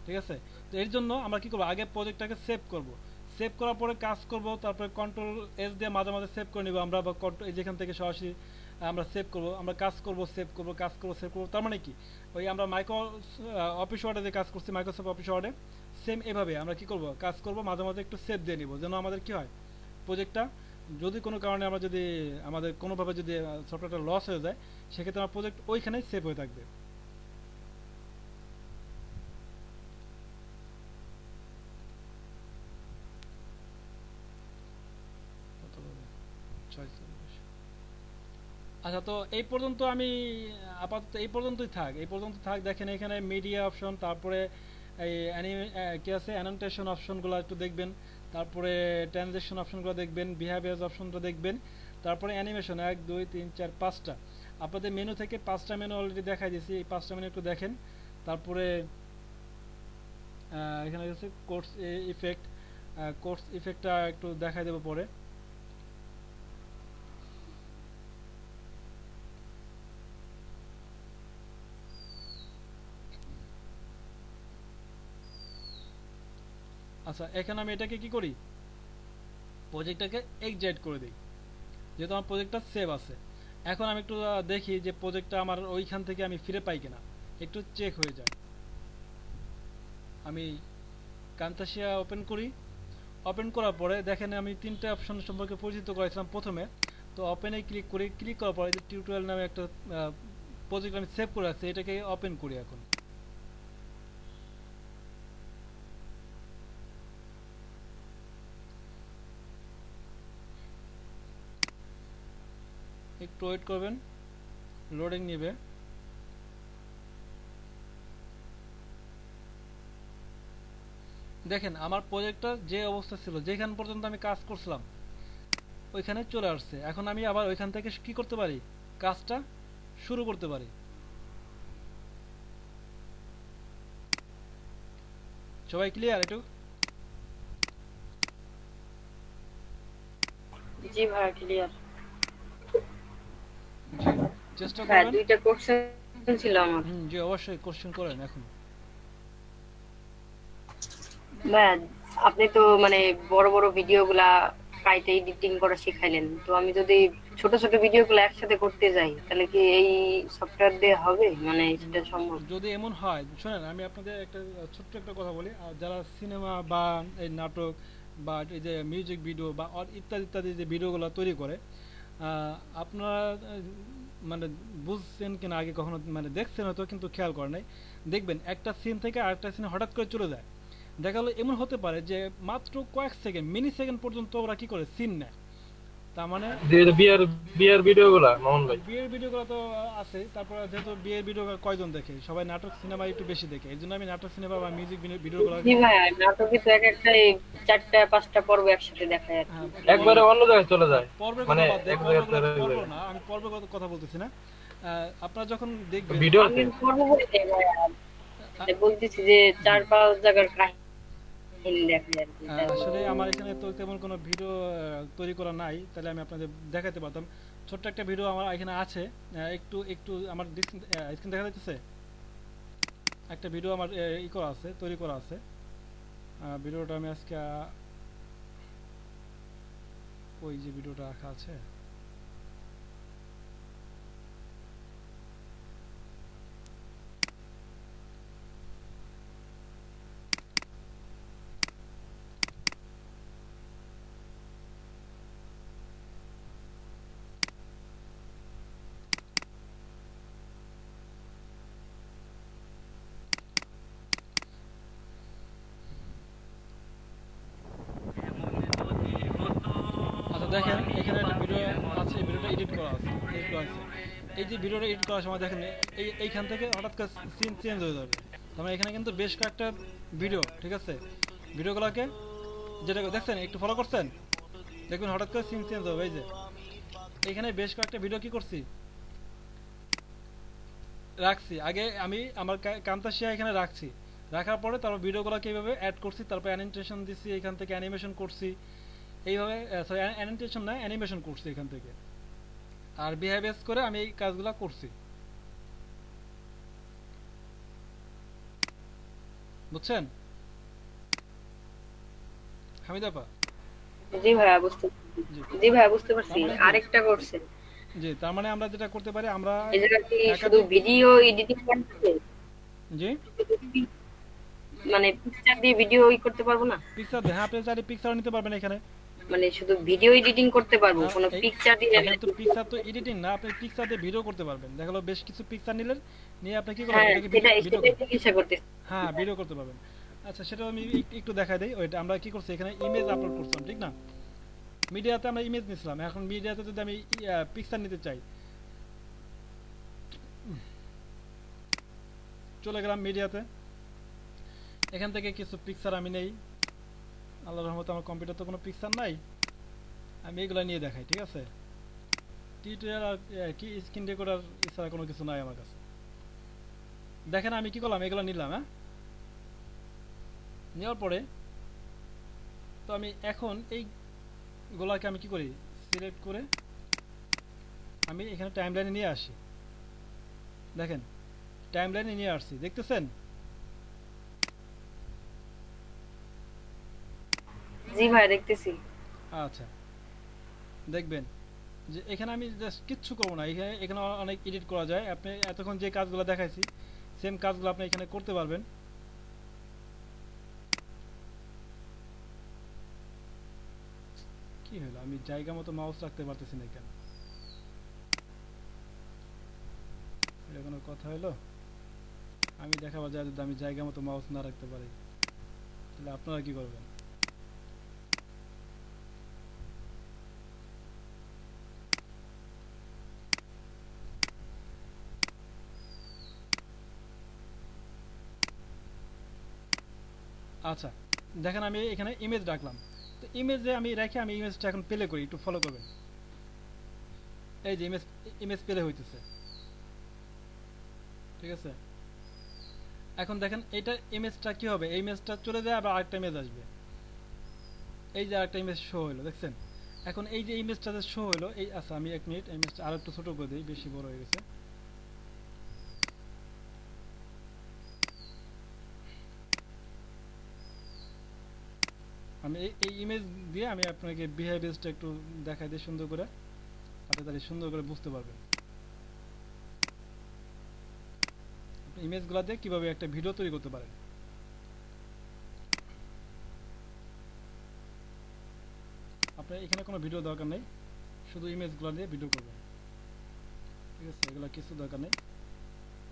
ঠিক আছে। তো এর জন্য আমরা কি করবো, আগে প্রজেক্টটাকে সেভ করব, সেভ করার পরে কাজ করব, তারপরে কন্ট্রোল এস দিয়ে মাঝে মাঝে সেভ করে নিব আমরা, বা এই যেখান থেকে সরাসরি আমরা সেভ করব, আমরা কাজ করব, সেভ করব, কাজ করব, সেভ করব, তার মানে কি ওই আমরা অফিস ওয়ার্ডে যে কাজ করছি, মাইক্রোসফট অফিস ওয়ার্ডে সেম এভাবে আমরা কি করব, কাজ করব, মাঝে মাঝে একটু সেভ দিয়ে নিব, যেন আমাদের কি হয়, প্রজেক্টটা যদি কোনো কারণে আমরা যদি আমাদের কোনোভাবে যদি সফটওয়্যারটা লস হয়ে যায়, সেক্ষেত্রে আমার প্রজেক্ট ওইখানেই সেভ হয়ে থাকবে। আচ্ছা তো এই পর্যন্ত আমি আপাতত এই পর্যন্তই থাক, দেখেন এখানে মিডিয়া অপশন, তারপরে এই কি আছে অ্যানোটেশন অপশনগুলো একটু দেখবেন, তারপরে ট্রানজেকশন অপশনগুলো দেখবেন, বিহেভিয়ার্স অপশনটা দেখবেন, তারপরে অ্যানিমেশন 1 2 3 4 5টা আপনাদের মেনু থেকে 5টা মেনু অলরেডি দেখাই দিয়েছি, এই 5টা মেনু একটু দেখেন। তারপরে এখানে আছে কোর্স ইফেক্টটা একটু দেখাই দেবো পরে। আচ্ছা এখানে আমি এটাকে কি করি, প্রজেক্টটাকে এক্সিট করে দিই, যেহেতু আমার প্রজেক্টটা সেভ আছে। এখন আমি একটু দেখি যে প্রজেক্টটা আমার ওইখান থেকে আমি ফিরে পাই কিনা, একটু চেক হয়ে যায়। আমি কান্তাসিয়া ওপেন করি, ওপেন করার পরে দেখেন আমি 3টে অপশন সম্পর্কে পরিচিত করেছিলাম প্রথমে, তো ওপেনে ক্লিক করি, ক্লিক করার পরে যে টিউটোরিয়াল নামে একটা প্রজেক্ট আমি সেভ করে রাখছি, এটাকে ওপেন করি। এখন একটু ওয়েট করবেন, লোডিং নেবে। দেখেন আমার প্রজেক্টটা যে অবস্থা ছিল, যেখান পর্যন্ত আমি কাজ করছিলাম ওইখানে চলে আসছে। এখন আমি আবার ওইখান থেকে কি করতে পারি, কাজটা শুরু করতে পারি। সবাই ক্লিয়ার? একটু জি ভাই ক্লিয়ার। জি চেষ্টা হ্যাঁ করবেন। 2টা কোশ্চেন ছিল আমার। জি অবশ্যই কোশ্চেন করেন। এখন ভাই আপনি তো মানে বড় বড় ভিডিওগুলা কাইটে এডিটিং করা শিখাইলেন, তো আমি যদি ছোট ছোট ভিডিওগুলো একসাথে করতে যাই তাহলে কি এই সফটওয়্যার দিয়ে হবে, মানে সেটা সম্ভব? যদি এমন হয়, শুনেন আমি আপনাদের একটা ছোট্ট একটা কথা বলি, আর যারা সিনেমা বা এই নাটক বা এই যে মিউজিক ভিডিও বা ইত্যাদি ইত্যাদি যে ভিডিওগুলো তৈরি করে, আপনারা মানে বুঝছেন কিনা আগে কখনো, মানে দেখছেন হয়তো কিন্তু খেয়াল করেন নাই, দেখবেন একটা সিন থেকে আরেকটা সিনে হঠাৎ করে চলে যায়। দেখা গেলো এমন হতে পারে যে মাত্র কয়েক সেকেন্ড, মিনি সেকেন্ড পর্যন্ত ওরা কি করে সিন নেয়, তার মানে যে বিয়ার বিয়ার ভিডিওগুলা মামুন ভাই। বিয়ের ভিডিওগুলো তো আছে, তারপর যেহেতু বিয়ের ভিডিও কয়জন দেখে, সবাই নাটক সিনেমা একটু বেশি দেখে, এই জন্য আমি নাটক সিনেমা বা মিউজিক ভিডিওগুলো জি ভাইয়া, নাটকে তো এক একটা 4টা 5টা পর্ব একসাথে দেখায় আর কি। একবারে অন্য জায়গায় চলে যায়, পর্বের মানে কথা বাদ দেয়, এক জায়গা থেকে আরেক পর্ব জায়গায়। না, আমি পর্বের কথা বলতেছি না। আপনারা যখন দেখবেন ভিডিও আমি পর্ব বলি নাই ভাইয়া, মানে বলতেছি যে 4-5 জায়গার কাহিনী দেখায় আর কি। আসলে আমার এখানে তো তেমন কোনো ভিডিও তৈরি করা নাই, তাহলে আমি আপনাদের দেখাতে পারতাম। ছোট্ট একটা ভিডিও আমার এখানে আছে, একটু একটু আমার স্ক্রিন দেখা যাচ্ছে, একটা ভিডিও আমার ই করা আছে, তৈরি করা আছে। ভিডিওটা আমি আজকে ওই যে ভিডিওটা রাখা আছে, আচ্ছা দেখেন এখানে একটা ভিডিও আছে, এই ভিডিওটা এডিট করা আছে, এডিট করা আছে। এই যে ভিডিওটা এডিট করার সময় দেখেন এইখান থেকে হঠাৎ করে সিন চেঞ্জ হয়ে যাবে। তার মানে এখানে কিন্তু বেশ কয়েকটা ভিডিও, ঠিক আছে, ভিডিওগুলোকে যেটা দেখছেন একটু ফলো করছেন, দেখবেন হঠাৎ করে সিন চেঞ্জ হবে। এই যে এখানে বেশ কয়েকটা ভিডিও কি করছি, রাখছি আগে আমি আমার কান্তাসিয়া এখানে রাখছি, রাখার পরে তারপর ভিডিওগুলোকে এইভাবে অ্যাড করছি, তারপর অ্যানিমেশন দিছি, এখান থেকে অ্যানিমেশন করছি, এইভাবে সরি অ্যানিমেশন না অ্যানিমেশন করছি এখান থেকে, আর বিহেভিয়ার্স করে আমি এই কাজগুলো করছি, বুঝছেন হামিদ আপা? জি ভাইয়া বুঝতে জি ভাইয়া বুঝতে পারছি। আরেকটা করছে, জি তার মানে আমরা যেটা করতে পারি, আমরা এই জায়গা কি শুধু ভিডিও এডিটিং করতে, জি মানে পিকচার দিয়ে ভিডিও করতে পারবো না, পিকচার দেন, আপনি চাইলে পিকচার নিতে পারবেন এখানে। মানে শুধু ভিডিও এডিটিং করতে পারবো, কোনো পিকচার দিয়ে এখানে তো পিকচার তো এডিটিং না, আপনি পিকচার দিয়ে ভিডিও করতে পারবেন। দেখা গেলো বেশ কিছু পিকচার নিলেন, নিয়ে আপনি কি করবেন, হ্যাঁ এটাকে সেটাই ভিডিও সেটাই চিকিৎসা করতে। হ্যাঁ ভিডিও করতে পারবেন। আচ্ছা সেটা আমি একটু দেখাই দিই। ওইটা আমরা কি করছি, এখানে ইমেজ আপলোড করছিলাম, ঠিক না? মিডিয়াতে আমরা ইমেজ নিছিলাম, এখন মিডিয়াতে যদি আমি পিকচার নিতে চাই, চলে গেলাম মিডিয়াতে, এখান থেকে কিছু পিকচার আমি নেই, আল্লাহর রহমতে আমার কম্পিউটার তো কোনো পিকচার নাই, আমি এগুলো নিয়ে দেখাই, ঠিক আছে? টিউটোরিয়াল আর কি স্ক্রিন রেকর্ডার এছাড়া কোনো কিছু নাই আমার কাছে। দেখেন আমি কি করলাম, এগুলো নিলাম, হ্যাঁ নেওয়ার পরে তো আমি এখন এইগুলাকে আমি কি করি, সিলেক্ট করে আমি এখানে টাইমলাইনে নিয়ে আসি। দেখেন টাইমলাইনে নিয়ে আসছি, দেখতেছেন? জি ভাই দেখতেছি। আচ্ছা দেখবেন যে এখানে আমি জাস্ট কিচ্ছু করবো না, এখানে এখানে অনেক এডিট করা যায়। আপনি এতক্ষণ যে কাজগুলো দেখাইছি সেম কাজগুলো আপনি এখানে করতে পারবেন। কি হলো, আমি জায়গা মতো মাউস রাখতে পারতেছি না কেন? এটা কোনো কথা হলো? আমি দেখাবার যায় যদি আমি জায়গা মতো মাউস না রাখতে পারি, তাহলে আপনারা কি করবেন? আচ্ছা দেখেন আমি এখানে ইমেজ রাখলাম, তো ইমেজে আমি রেখে আমি ইমেজটা এখন প্লে করি, একটু ফলো করবেন। এই যে ইমেজ প্লে হইতেছে, ঠিক আছে? এখন দেখেন এইটা ইমেজটা কি হবে, এই ইমেজটা চলে যায় আবার আরেকটা ইমেজ আসবে, এই যে আরেকটা ইমেজ শো হলো, দেখছেন? এখন এই যে ইমেজটা যে শো হলো, এই আচ্ছা আমি 1 মিনিট ইমেজটা আর একটু ছোট করে দিই, বেশি বড় হয়ে গেছে। আমি এই ইমেজ দিয়ে আমি আপনাকে বিহেভিয়ারটা একটু দেখাই দিই সুন্দর করে, আপনি তাহলে সুন্দর করে বুঝতে পারবেন ইমেজগুলো দিয়ে কিভাবে একটা ভিডিও তৈরি করতে পারেন। আপনার এখানে কোনো ভিডিও দরকার নেই, শুধু ইমেজগুলো দিয়ে ভিডিও করবেন, ঠিক আছে? এগুলো কিছু দরকার নেই,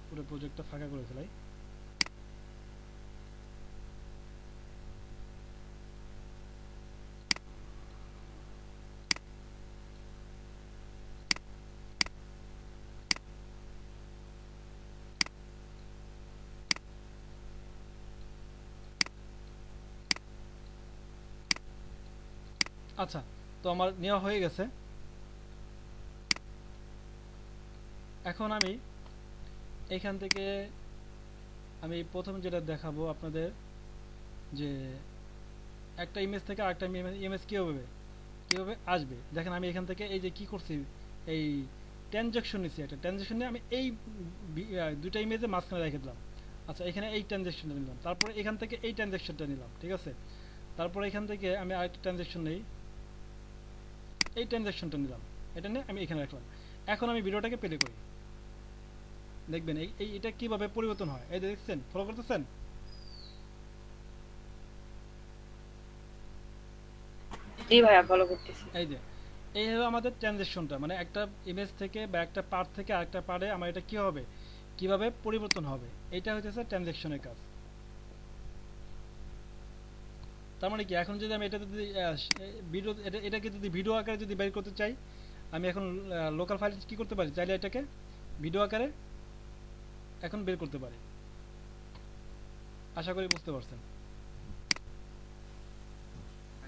পুরো প্রজেক্টটা ফাঁকা করে ফেলাই। আচ্ছা, তো আমার নেওয়া হয়ে গেছে। এখন আমি এখান থেকে আমি প্রথম যেটা দেখাবো আপনাদের, যে একটা ইমেজ থেকে আরেকটা ইমেজ কীভাবে আসবে। দেখেন আমি এখান থেকে এই যে কি করছি, এই ট্রানজ্যাকশন নিচ্ছি, একটা ট্রানজ্যাকশন নিয়ে আমি এই দুইটা ইমেজে মাঝখানে রেখে দিলাম। আচ্ছা, এখানে এই ট্রানজ্যাকশনটা নিলাম, তারপরে এখান থেকে এই ট্রানজ্যাকশনটা নিলাম, ঠিক আছে। তারপরে এখান থেকে আমি আরেকটা ট্রানজ্যাকশন নেই, এই ট্রানজ্যাকশনটা নিলাম, এটা নিয়ে আমি এখানে রাখলাম। এখন আমি ভিডিওটাকে প্লে করি, দেখবেন এটা কিভাবে পরিবর্তন হয়। এই দেখছেন, ফলো করতেছেন? জি ভাইয়া ফলো করতেছি। এই যে এই হলো আমাদের ট্রানজিশনটা, মানে একটা ইমেজ থেকে বা একটা পার্ট থেকে আরেকটা পার্টে আমার এটা কি হবে, কিভাবে পরিবর্তন হবে, এটা হচ্ছে ট্রানজিশনের কাজ। তার মানে কি, এখন যদি আমি এটা যদি ভিডিও এটাকে যদি ভিডিও আকারে যদি বের করতে চাই, আমি এখন লোকাল ফাইল কি করতে পারি, চাইলে এটাকে ভিডিও আকারে এখন বের করতে পারি। আশা করি বুঝতে পারছেন।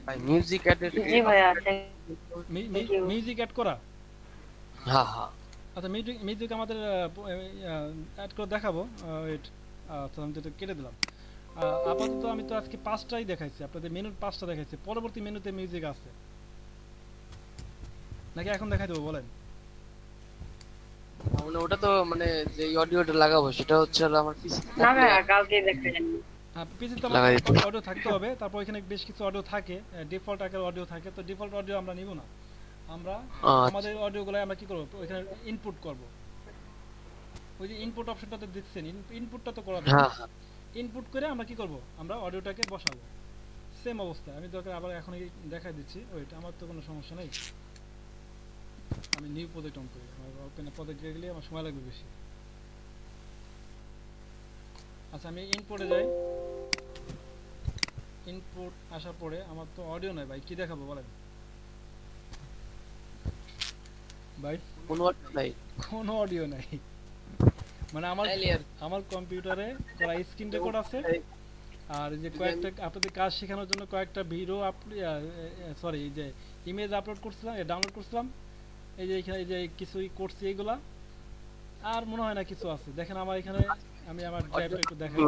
ভাই মিউজিক অ্যাডেড জি ভাইয়া মিউজিক অ্যাড করা, হ্যাঁ হ্যাঁ আচ্ছা মিউজিক আমাদের অ্যাড করে দেখাবো। ওয়েট, আচ্ছা আমি তো কেটে দিলাম। আপাতত আমি তো আজকে 5টাই দেখাইছি আপনাদের, মেনু 5টা দেখাইছি, পরবর্তী মেনুতে মিউজিক আছে নাকি এখন দেখাই দেবো বলেন? মানে ওটা তো মানে যে অডিওটা লাগাবো সেটা হচ্ছে হলো আমার পিসি না ভাইয়া কালকে দেখালেন। হ্যাঁ, পিসিতে লাগাই আমাদের দিতে। অডিও থাকতে হবে, তারপর এখানে বেশ কিছু অডিও থাকে, ডিফল্ট আকারে অডিও থাকে, তো ডিফল্ট অডিও আমরা নিব না, আমরা আচ্ছা। আমাদের অডিওগুলো আমরা কি করব, এখানে ইনপুট করব। ওই যে ইনপুট অপশনটাতে দেখছেন, ইনপুটটা তো করা হ্যাঁ হ্যাঁ ইনপুট করে আমরা কি করব, আমরা অডিওটাকে বসাবো সেম অবস্থায়। আমি দরকার আবার এখন দেখাই দিচ্ছি, ওইট আমার তো কোনো সমস্যা নেই। আমি নিউ প্রজেক্ট অন করি, আমার ওপেন প্রজেক্ট গেলে আমার সময় লাগবে বেশি। আচ্ছা, আমি ইনপুটে যাই, ইনপুট আসার পরে আমার তো অডিও নাই ভাই, কি দেখাবো বলেন ভাই? কোনো অডিও নাই কোনো অডিও নাই, মানে আমার তাইলে আর আমার কম্পিউটারে করা স্ক্রিন রেকর্ড আছে, আর এই যে কয়েকটা আপনাদের কাজ শেখানোর জন্য কয়েকটা ভিডিও সরি এই যে ইমেজ আপলোড করছিলাম, ডাউনলোড করছিলাম, এই যে এখানে এই যে কিছুই করছি এইগুলা, আর মনে হয় না কিছু আছে। দেখেন আমার এখানে, আমি আমার ড্রাইভটা একটু দেখাই।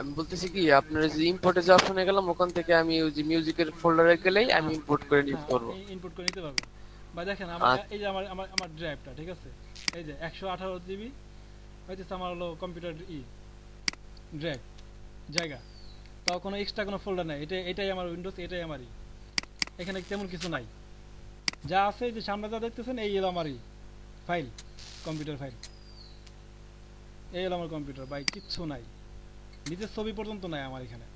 আমি বলতেছি কি আপনার যে ইম্পোর্টে যে অপশনে গেলাম ওখান থেকে আমি ওই যে মিউজিকের ফোল্ডারে গেলেই আমি ইম্পোর্ট করে নিতে পারবো। ইনপুট করে নিতে পারবো। বা দেখেন আমার এই যে আমার আমার আমার ড্রাইভটা, ঠিক আছে, এই যে 118 জিবি হইতেছে আমার হলো কম্পিউটার ড্রাইভ জায়গা, তাও কোনো এক্সট্রা কোনো ফোল্ডার নাই, এটাই আমার উইন্ডোজ, এটাই আমারই, এখানে তেমন কিছু নাই। যা আছে এই যে সামনে যা দেখতেছেন এই হলো আমারই ফাইল, কম্পিউটার ফাইল, এই হলো আমার কম্পিউটার ভাই, কিচ্ছু নাই, নিজের ছবি পর্যন্ত নাই আমার এখানে।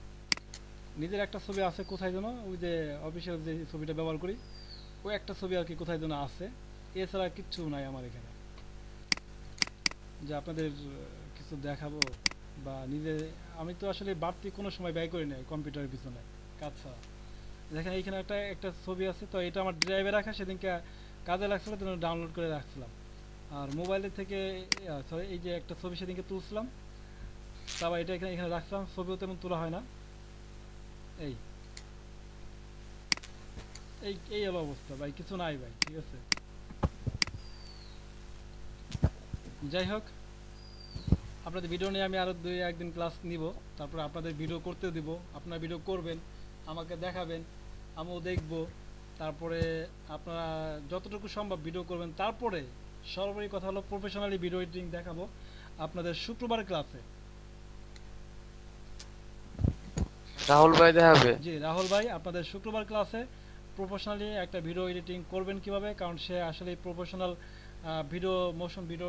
নিজের একটা ছবি আছে কোথায় যেন, ওই যে অফিসিয়াল যে ছবিটা ব্যবহার করি, ওই একটা ছবি আর কি কোথায় যেন আছে, এছাড়া কিচ্ছু নাই আমার এখানে যে আপনাদের কিছু দেখাবো। বা নিজে আমি তো আসলে বাড়তি কোনো সময় ব্যয় করি নাই কম্পিউটারের পিছনে কাজ ছাড়া। দেখেন এইখানে একটা ছবি আছে, তো এটা আমার ড্রাইভে রাখা, সেদিনকে কাজে লাগছিল তো ডাউনলোড করে রাখছিলাম। আর মোবাইলের থেকে সরি এই যে একটা ছবি সেদিনকে তুলছিলাম, তারপর এটা এখানে রাখছিলাম, ছবিও তেমন তোলা হয় না। এই এই এই হলো অবস্থা ভাই, কিছু নাই ভাই, ঠিক আছে। যাই হোক, আপনাদের ভিডিও নিয়ে আমি আরও 2-1 দিন ক্লাস নিব, তারপর আপনাদের ভিডিও করতে দিব, আপনারা ভিডিও করবেন, আমাকে দেখাবেন, আমিও দেখব, তারপরে আপনারা যতটুকু সম্ভব ভিডিও করবেন। তারপরে সর্বোপরি কথা হলো প্রফেশনালি ভিডিও এডিটিং দেখাবো আপনাদের শুক্রবার ক্লাসে। রাহুল ভাই দেখাবে? জি রাহুল ভাই আপনাদের শুক্রবার ক্লাসে প্রফেশনালি একটা ভিডিও এডিটিং করবেন কিভাবে, কারণ সে আসলে professional video motion video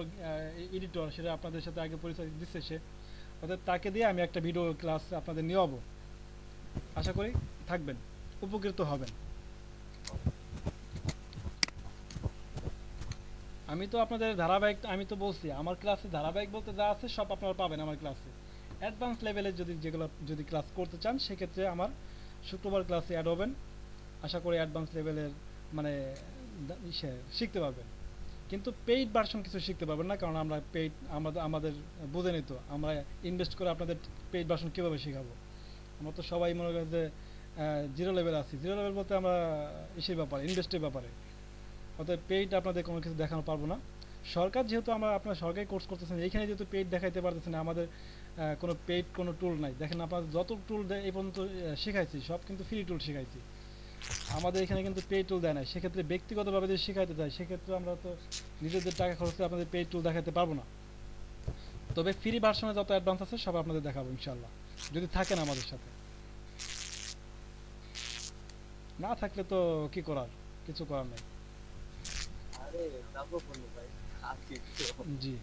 editor, সেটা আপনাদের সাথে আগে পরিচয় দিচ্ছে সে, অর্থাৎ তাকে দিয়ে আমি একটা ভিডিও ক্লাস আপনাদের নেওয়াবো। আশা করি থাকবেন, উপকৃত হবেন। আমি তো আপনাদের ধারাবাহিক, আমি তো বলছি আমার ক্লাসে ধারাবাহিক বলতে যা আছে সব আপনারা পাবেন আমার ক্লাসে। অ্যাডভান্স লেভেলের যেগুলো যদি ক্লাস করতে চান, সেক্ষেত্রে আমার শুক্রবার ক্লাসে অ্যাড হবেন। আশা করি অ্যাডভান্স লেভেলের মানে শিখতে পারবেন, কিন্তু পেইড ভার্সন কিছু শিখতে পারবেন না, কারণ আমরা পেইড আমাদের বুঝে নিত, আমরা ইনভেস্ট করে আপনাদের পেইড ভার্সন কীভাবে শেখাবো। আমরা তো সবাই মনে করি যে জিরো লেভেল আছি। জিরো লেভেল বলতে আমরা ইসের ব্যাপারে, ইনভেস্টের ব্যাপারে, অর্থাৎ পেইড আপনাদের কোনো কিছু দেখানো পারবো না। সরকার যেহেতু আমরা আপনার সরকারি কোর্স করতেছেন, এইখানে যেহেতু পেইড দেখাইতে পারতেছেন না, আমাদের কোনো পেইড কোনো টুল নাই। দেখেন আপনার যত টুল এই পর্যন্ত শেখাইছি সব কিন্তু ফ্রি টুল শেখাইছি, আমাদের এখানে কিন্তু পেইড টুল দেয় না। সেক্ষেত্রে ব্যক্তিগতভাবে যদি শেখাইতে চাই সেক্ষেত্রে আমরা তো নিজেদের টাকা খরচ করে আপনাদের পেইড টুল দেখাতে পারবো না। তবে ফ্রি ভার্সনে যত অ্যাডভান্স আছে সব আপনাদের দেখাবো ইনশাল্লাহ, যদি থাকেন আমাদের সাথে। না থাকলে তো কি করার, কিছু করার নেই। জি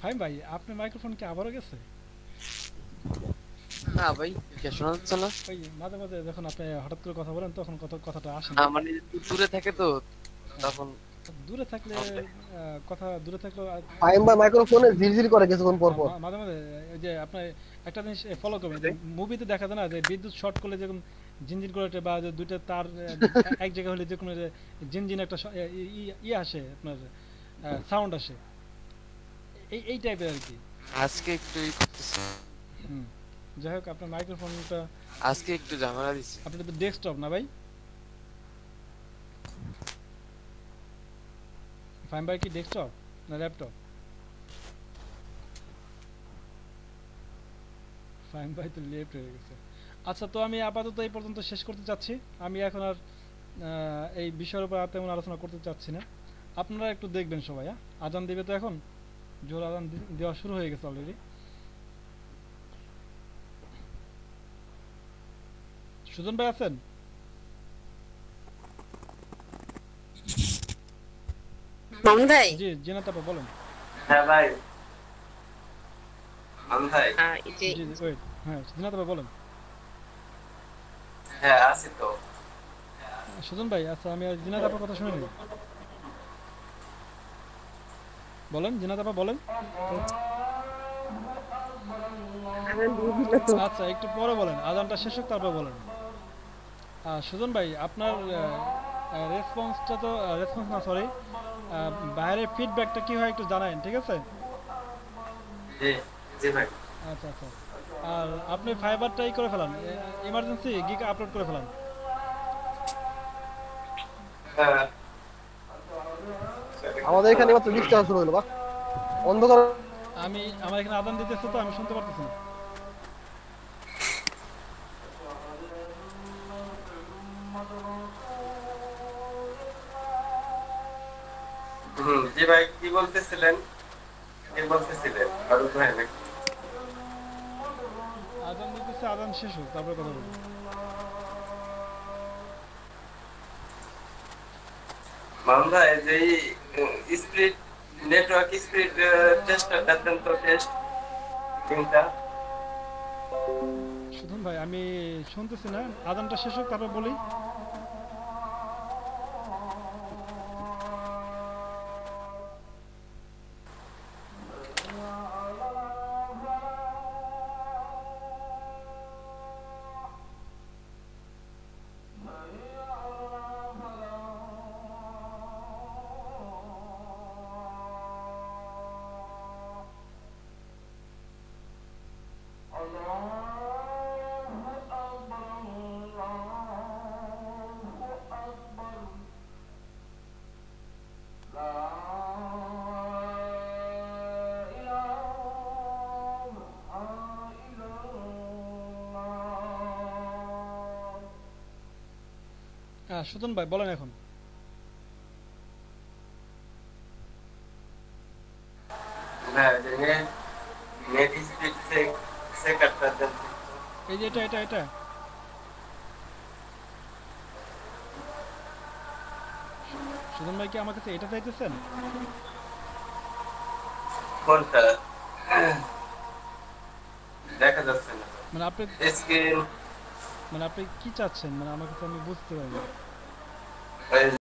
ফাইম ভাই, আপনার মাইক্রোফোন কি আবারও গেছে? না ভাই, কে শোনা যাচ্ছে না? ওই মাঝে মাঝে যখন আপনি হঠাৎ করে কথা বলেন তখন কথাটা আসে না না। মানে দূরে থাকে তো তখন দূরে থাকলে কথা দূরে থাকলে ফাইম ভাই মাইক্রোফোনে ঝিরঝির করে কিছুক্ষণ পর পর। মাঝে মাঝে এই যে আপনি একটা জিনিস ফলো করবেন, যে মুভিতে দেখা যায় না যে বিদ্যুৎ শর্ট করলে যেরকম ঝিনঝিন করে ওঠে, বা যে দুইটা তার এক জায়গায় হলে যে কোনো ঝিনঝিন একটা ইয়ে আসে, আপনার সাউন্ড আসে, এই টাইপের আর কি। আজকে একটু ই করতেছি, যাই হোক আপনার মাইক্রোফোনটা আজকে একটু ঝামেলা দিচ্ছে। আপনার তো ডেস্কটপ না ভাই? ফাইম ভাই কি ডেস্কটপ না ল্যাপটপ? ফাইম ভাই তো লেফট হয়ে গেছে। আচ্ছা, তো আমি আপাতত এই পর্যন্ত শেষ করতে চাচ্ছি। আমি এখন আর এই বিষয়ের উপর আর তেমন আলোচনা করতে চাচ্ছি না। আপনারা একটু দেখবেন সবাই। হ্যাঁ, আজান দিবে তো, এখন জোর আজান দেওয়া শুরু হয়ে গেছে অলরেডি। সুজন ভাই আছেন? মামুন ভাই, জি জিনাত আপা বলেন। হ্যাঁ ভাই, মামুন ভাই। জি ওয়েট, হ্যাঁ জিনাত আপা বলেন। হ্যাঁ আছি তো। সুজন ভাই, আচ্ছা আমি আর জিনাত আপার কথা শুনে নিই। বলেন জিনাত আপা বলেন। আচ্ছা একটু পরে বলেন, আজানটা শেষ হোক তারপর বলেন। সুজন ভাই, আপনার রেসপন্সটা তো রেসপন্স না, সরি, বাইরের ফিডব্যাকটা কি হয় একটু জানাবেন, ঠিক আছে? জি জি ভাই। আচ্ছা আচ্ছা। আর আপনি ফাইবারটাই করে ফেলান, ইমার্জেন্সি গিগ আপলোড করে ফেলান। হ্যাঁ আমাদের এখানে মাত্র বৃষ্টি হওয়া শুরু হলো, বা অন্ধকার। আমার এখানে আজান দিতেছে তো আমি শুনতে পারতেছি না। জি ভাই, কি বলতেছিলেন? কি বলতেছিলেন ফারুক ভাই নাকি? আজান দিতেছে, আজান শেষ হোক তারপরে কথা বলবো। মামুন ভাই, যে স্পিড নেটওয়ার্ক স্পিড টেস্টটা দেন তো, টেস্ট লিংকটা। সুধন ভাই আমি শুনতেছি না, আজানটা শেষ হোক তারপর বলি। সুধন ভাই বলেন এখন। হ্যাঁ, যে নেট স্পিড সেকারটা দেন। এই যে এটা সুধন ভাই কি আমার কাছে এটা চাইতেছেন? কোনটা দেখা যাচ্ছে না মানে আপনি স্ক্রিন? মানে আপনি কি চাচ্ছেন, মানে আমার কাছে আমি বুঝতে পারি না।